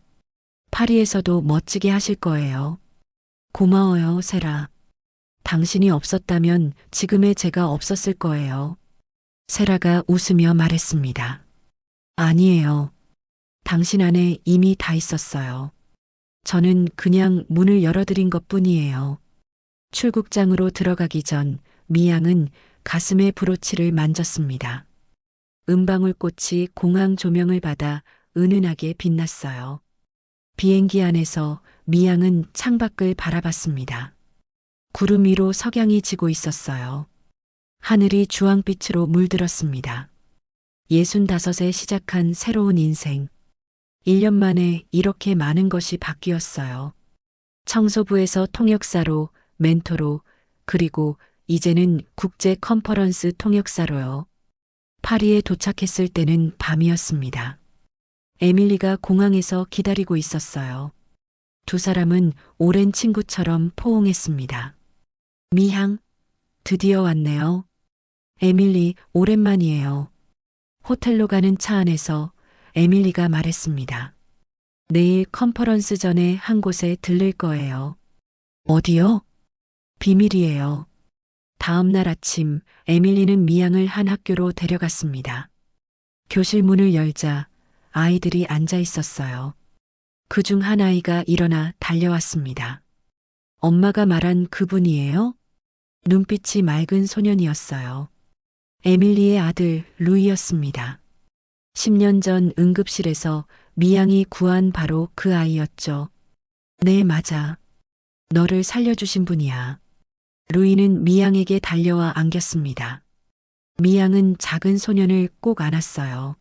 파리에서도 멋지게 하실 거예요. 고마워요, 세라. 당신이 없었다면 지금의 제가 없었을 거예요. 세라가 웃으며 말했습니다. 아니에요. 당신 안에 이미 다 있었어요. 저는 그냥 문을 열어드린 것 뿐이에요. 출국장으로 들어가기 전 미양은 가슴의 브로치를 만졌습니다. 은방울꽃이 공항 조명을 받아 은은하게 빛났어요. 비행기 안에서 미양은 창밖을 바라봤습니다. 구름 위로 석양이 지고 있었어요. 하늘이 주황빛으로 물들었습니다. 65에 시작한 새로운 인생. 1년 만에 이렇게 많은 것이 바뀌었어요. 청소부에서 통역사로, 멘토로, 그리고 이제는 국제 컨퍼런스 통역사로요. 파리에 도착했을 때는 밤이었습니다. 에밀리가 공항에서 기다리고 있었어요. 두 사람은 오랜 친구처럼 포옹했습니다. 미향, 드디어 왔네요. 에밀리, 오랜만이에요. 호텔로 가는 차 안에서 에밀리가 말했습니다. 내일 컨퍼런스 전에 한 곳에 들를 거예요. 어디요? 비밀이에요. 다음 날 아침 에밀리는 미양을 한 학교로 데려갔습니다. 교실 문을 열자 아이들이 앉아 있었어요. 그중 한 아이가 일어나 달려왔습니다. 엄마가 말한 그분이에요? 눈빛이 맑은 소년이었어요. 에밀리의 아들 루이였습니다. 10년 전 응급실에서 미양이 구한 바로 그 아이였죠. 네, 맞아. 너를 살려주신 분이야. 루이는 미양에게 달려와 안겼습니다. 미양은 작은 소년을 꼭 안았어요.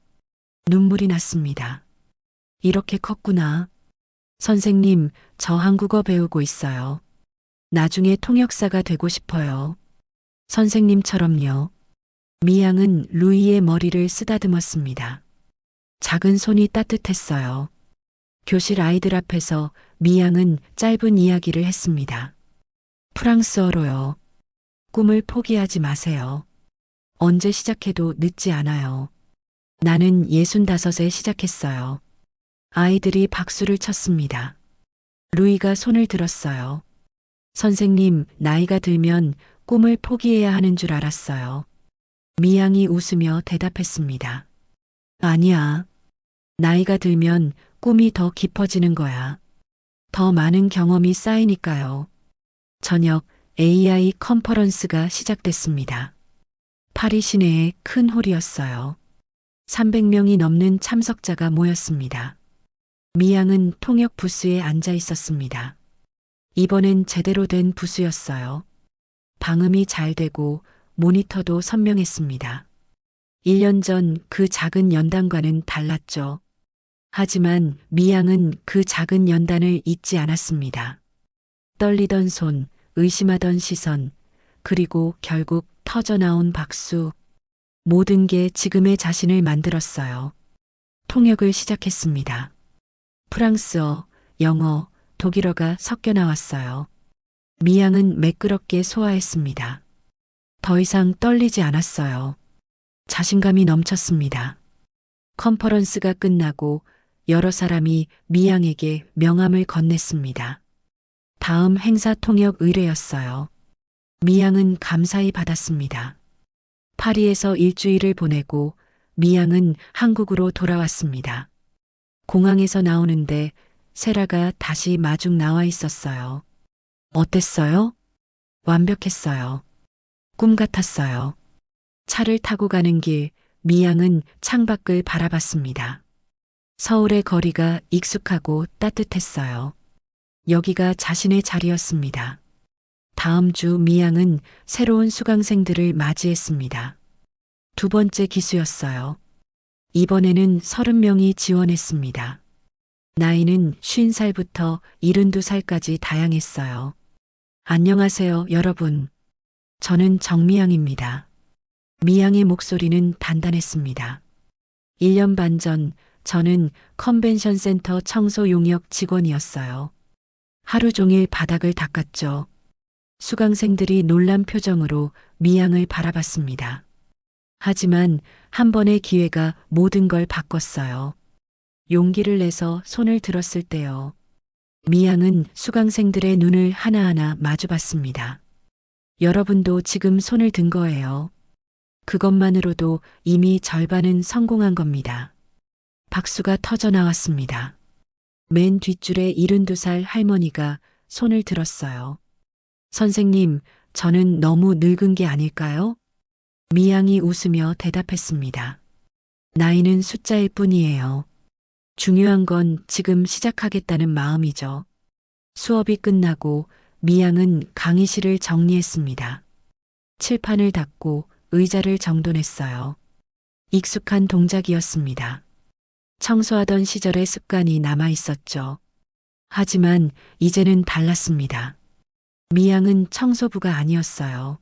눈물이 났습니다. 이렇게 컸구나. 선생님, 저 한국어 배우고 있어요. 나중에 통역사가 되고 싶어요. 선생님처럼요. 미양은 루이의 머리를 쓰다듬었습니다. 작은 손이 따뜻했어요. 교실 아이들 앞에서 미양은 짧은 이야기를 했습니다. 프랑스어로요. 꿈을 포기하지 마세요. 언제 시작해도 늦지 않아요. 나는 65에 시작했어요. 아이들이 박수를 쳤습니다. 루이가 손을 들었어요. 선생님, 나이가 들면 꿈을 포기해야 하는 줄 알았어요. 미양이 웃으며 대답했습니다. 아니야. 나이가 들면 꿈이 더 깊어지는 거야. 더 많은 경험이 쌓이니까요. 저녁 AI 컨퍼런스가 시작됐습니다. 파리 시내의 큰 홀이었어요. 300명이 넘는 참석자가 모였습니다. 미양은 통역 부스에 앉아 있었습니다. 이번엔 제대로 된 부수였어요. 방음이 잘 되고 모니터도 선명했습니다. 1년 전 그 작은 연단과는 달랐죠. 하지만 미양은 그 작은 연단을 잊지 않았습니다. 떨리던 손, 의심하던 시선, 그리고 결국 터져나온 박수. 모든 게 지금의 자신을 만들었어요. 통역을 시작했습니다. 프랑스어, 영어, 독일어가 섞여 나왔어요. 미양은 매끄럽게 소화했습니다. 더 이상 떨리지 않았어요. 자신감이 넘쳤습니다. 컨퍼런스가 끝나고 여러 사람이 미양에게 명함을 건넸습니다. 다음 행사 통역 의뢰였어요. 미양은 감사히 받았습니다. 파리에서 일주일을 보내고 미양은 한국으로 돌아왔습니다. 공항에서 나오는데 세라가 다시 마중 나와 있었어요. 어땠어요? 완벽했어요. 꿈 같았어요. 차를 타고 가는 길, 미양은 창밖을 바라봤습니다. 서울의 거리가 익숙하고 따뜻했어요. 여기가 자신의 자리였습니다. 다음 주 미양은 새로운 수강생들을 맞이했습니다. 두 번째 기수였어요. 이번에는 30명이 지원했습니다. 나이는 50살부터 72살까지 다양했어요. 안녕하세요, 여러분. 저는 정미양입니다. 미양의 목소리는 단단했습니다. 1년 반 전 저는 컨벤션 센터 청소 용역 직원이었어요. 하루 종일 바닥을 닦았죠. 수강생들이 놀란 표정으로 미양을 바라봤습니다. 하지만 한 번의 기회가 모든 걸 바꿨어요. 용기를 내서 손을 들었을 때요. 미양은 수강생들의 눈을 하나하나 마주봤습니다. 여러분도 지금 손을 든 거예요. 그것만으로도 이미 절반은 성공한 겁니다. 박수가 터져 나왔습니다. 맨 뒷줄에 72살 할머니가 손을 들었어요. 선생님, 저는 너무 늙은 게 아닐까요? 미양이 웃으며 대답했습니다. 나이는 숫자일 뿐이에요. 중요한 건 지금 시작하겠다는 마음이죠. 수업이 끝나고 미양은 강의실을 정리했습니다. 칠판을 닫고 의자를 정돈했어요. 익숙한 동작이었습니다. 청소하던 시절의 습관이 남아 있었죠. 하지만 이제는 달랐습니다. 미양은 청소부가 아니었어요.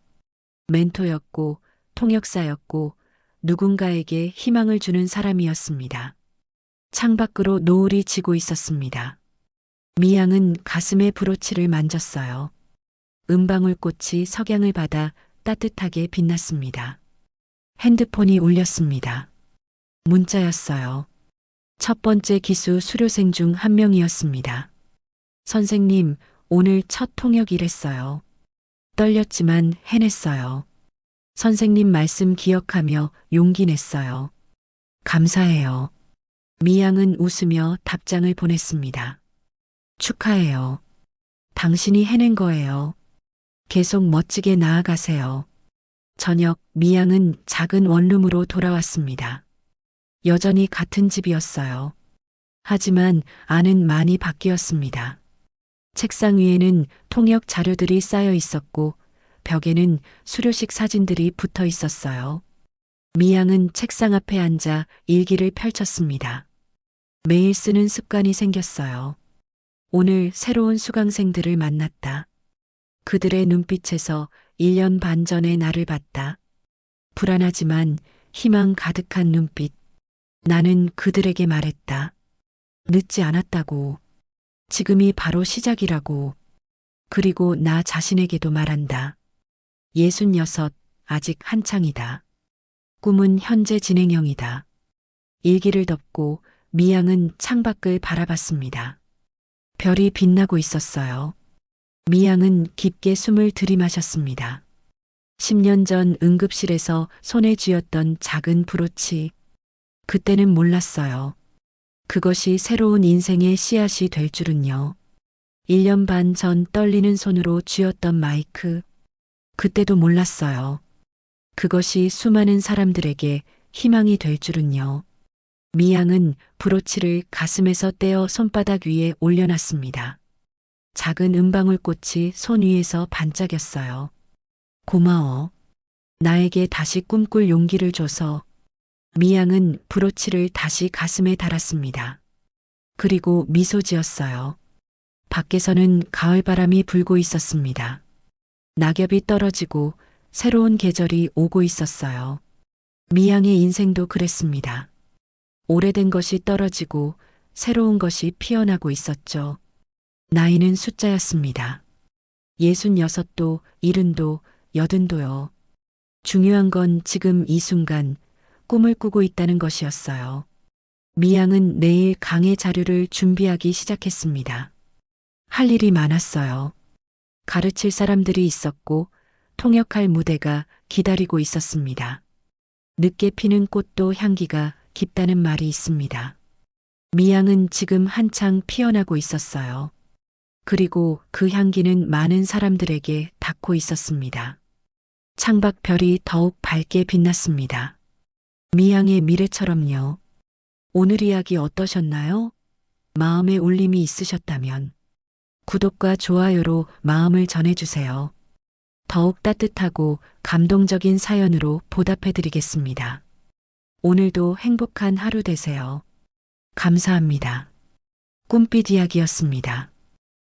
멘토였고 통역사였고 누군가에게 희망을 주는 사람이었습니다. 창밖으로 노을이 지고 있었습니다. 미양은 가슴에 브로치를 만졌어요. 은방울꽃이 석양을 받아 따뜻하게 빛났습니다. 핸드폰이 울렸습니다. 문자였어요. 첫 번째 기수 수료생 중 한 명이었습니다. 선생님, 오늘 첫 통역이랬어요. 떨렸지만 해냈어요. 선생님 말씀 기억하며 용기 냈어요. 감사해요. 미양은 웃으며 답장을 보냈습니다. 축하해요. 당신이 해낸 거예요. 계속 멋지게 나아가세요. 저녁 미양은 작은 원룸으로 돌아왔습니다. 여전히 같은 집이었어요. 하지만 안은 많이 바뀌었습니다. 책상 위에는 통역 자료들이 쌓여 있었고 벽에는 수료식 사진들이 붙어 있었어요. 미양은 책상 앞에 앉아 일기를 펼쳤습니다. 매일 쓰는 습관이 생겼어요. 오늘 새로운 수강생들을 만났다. 그들의 눈빛에서 1년 반 전의 나를 봤다. 불안하지만 희망 가득한 눈빛. 나는 그들에게 말했다. 늦지 않았다고. 지금이 바로 시작이라고. 그리고 나 자신에게도 말한다. 66, 아직 한창이다. 꿈은 현재 진행형이다. 일기를 덮고 미양은 창밖을 바라봤습니다. 별이 빛나고 있었어요. 미양은 깊게 숨을 들이마셨습니다. 10년 전 응급실에서 손에 쥐었던 작은 브로치. 그때는 몰랐어요. 그것이 새로운 인생의 씨앗이 될 줄은요. 1년 반 전 떨리는 손으로 쥐었던 마이크. 그때도 몰랐어요. 그것이 수많은 사람들에게 희망이 될 줄은요. 미양은 브로치를 가슴에서 떼어 손바닥 위에 올려놨습니다. 작은 은방울꽃이 손 위에서 반짝였어요. 고마워. 나에게 다시 꿈꿀 용기를 줘서. 미양은 브로치를 다시 가슴에 달았습니다. 그리고 미소 지었어요. 밖에서는 가을바람이 불고 있었습니다. 낙엽이 떨어지고 새로운 계절이 오고 있었어요. 미양의 인생도 그랬습니다. 오래된 것이 떨어지고 새로운 것이 피어나고 있었죠. 나이는 숫자였습니다. 66도, 70도, 80도요. 중요한 건 지금 이 순간 꿈을 꾸고 있다는 것이었어요. 미양은 내일 강의 자료를 준비하기 시작했습니다. 할 일이 많았어요. 가르칠 사람들이 있었고 통역할 무대가 기다리고 있었습니다. 늦게 피는 꽃도 향기가 깊다는 말이 있습니다. 미양은 지금 한창 피어나고 있었어요. 그리고 그 향기는 많은 사람들에게 닿고 있었습니다. 창밖 별이 더욱 밝게 빛났습니다. 미양의 미래처럼요. 오늘 이야기 어떠셨나요? 마음에 울림이 있으셨다면 구독과 좋아요로 마음을 전해주세요. 더욱 따뜻하고 감동적인 사연으로 보답해드리겠습니다. 오늘도 행복한 하루 되세요. 감사합니다. 꿈빛 이야기였습니다.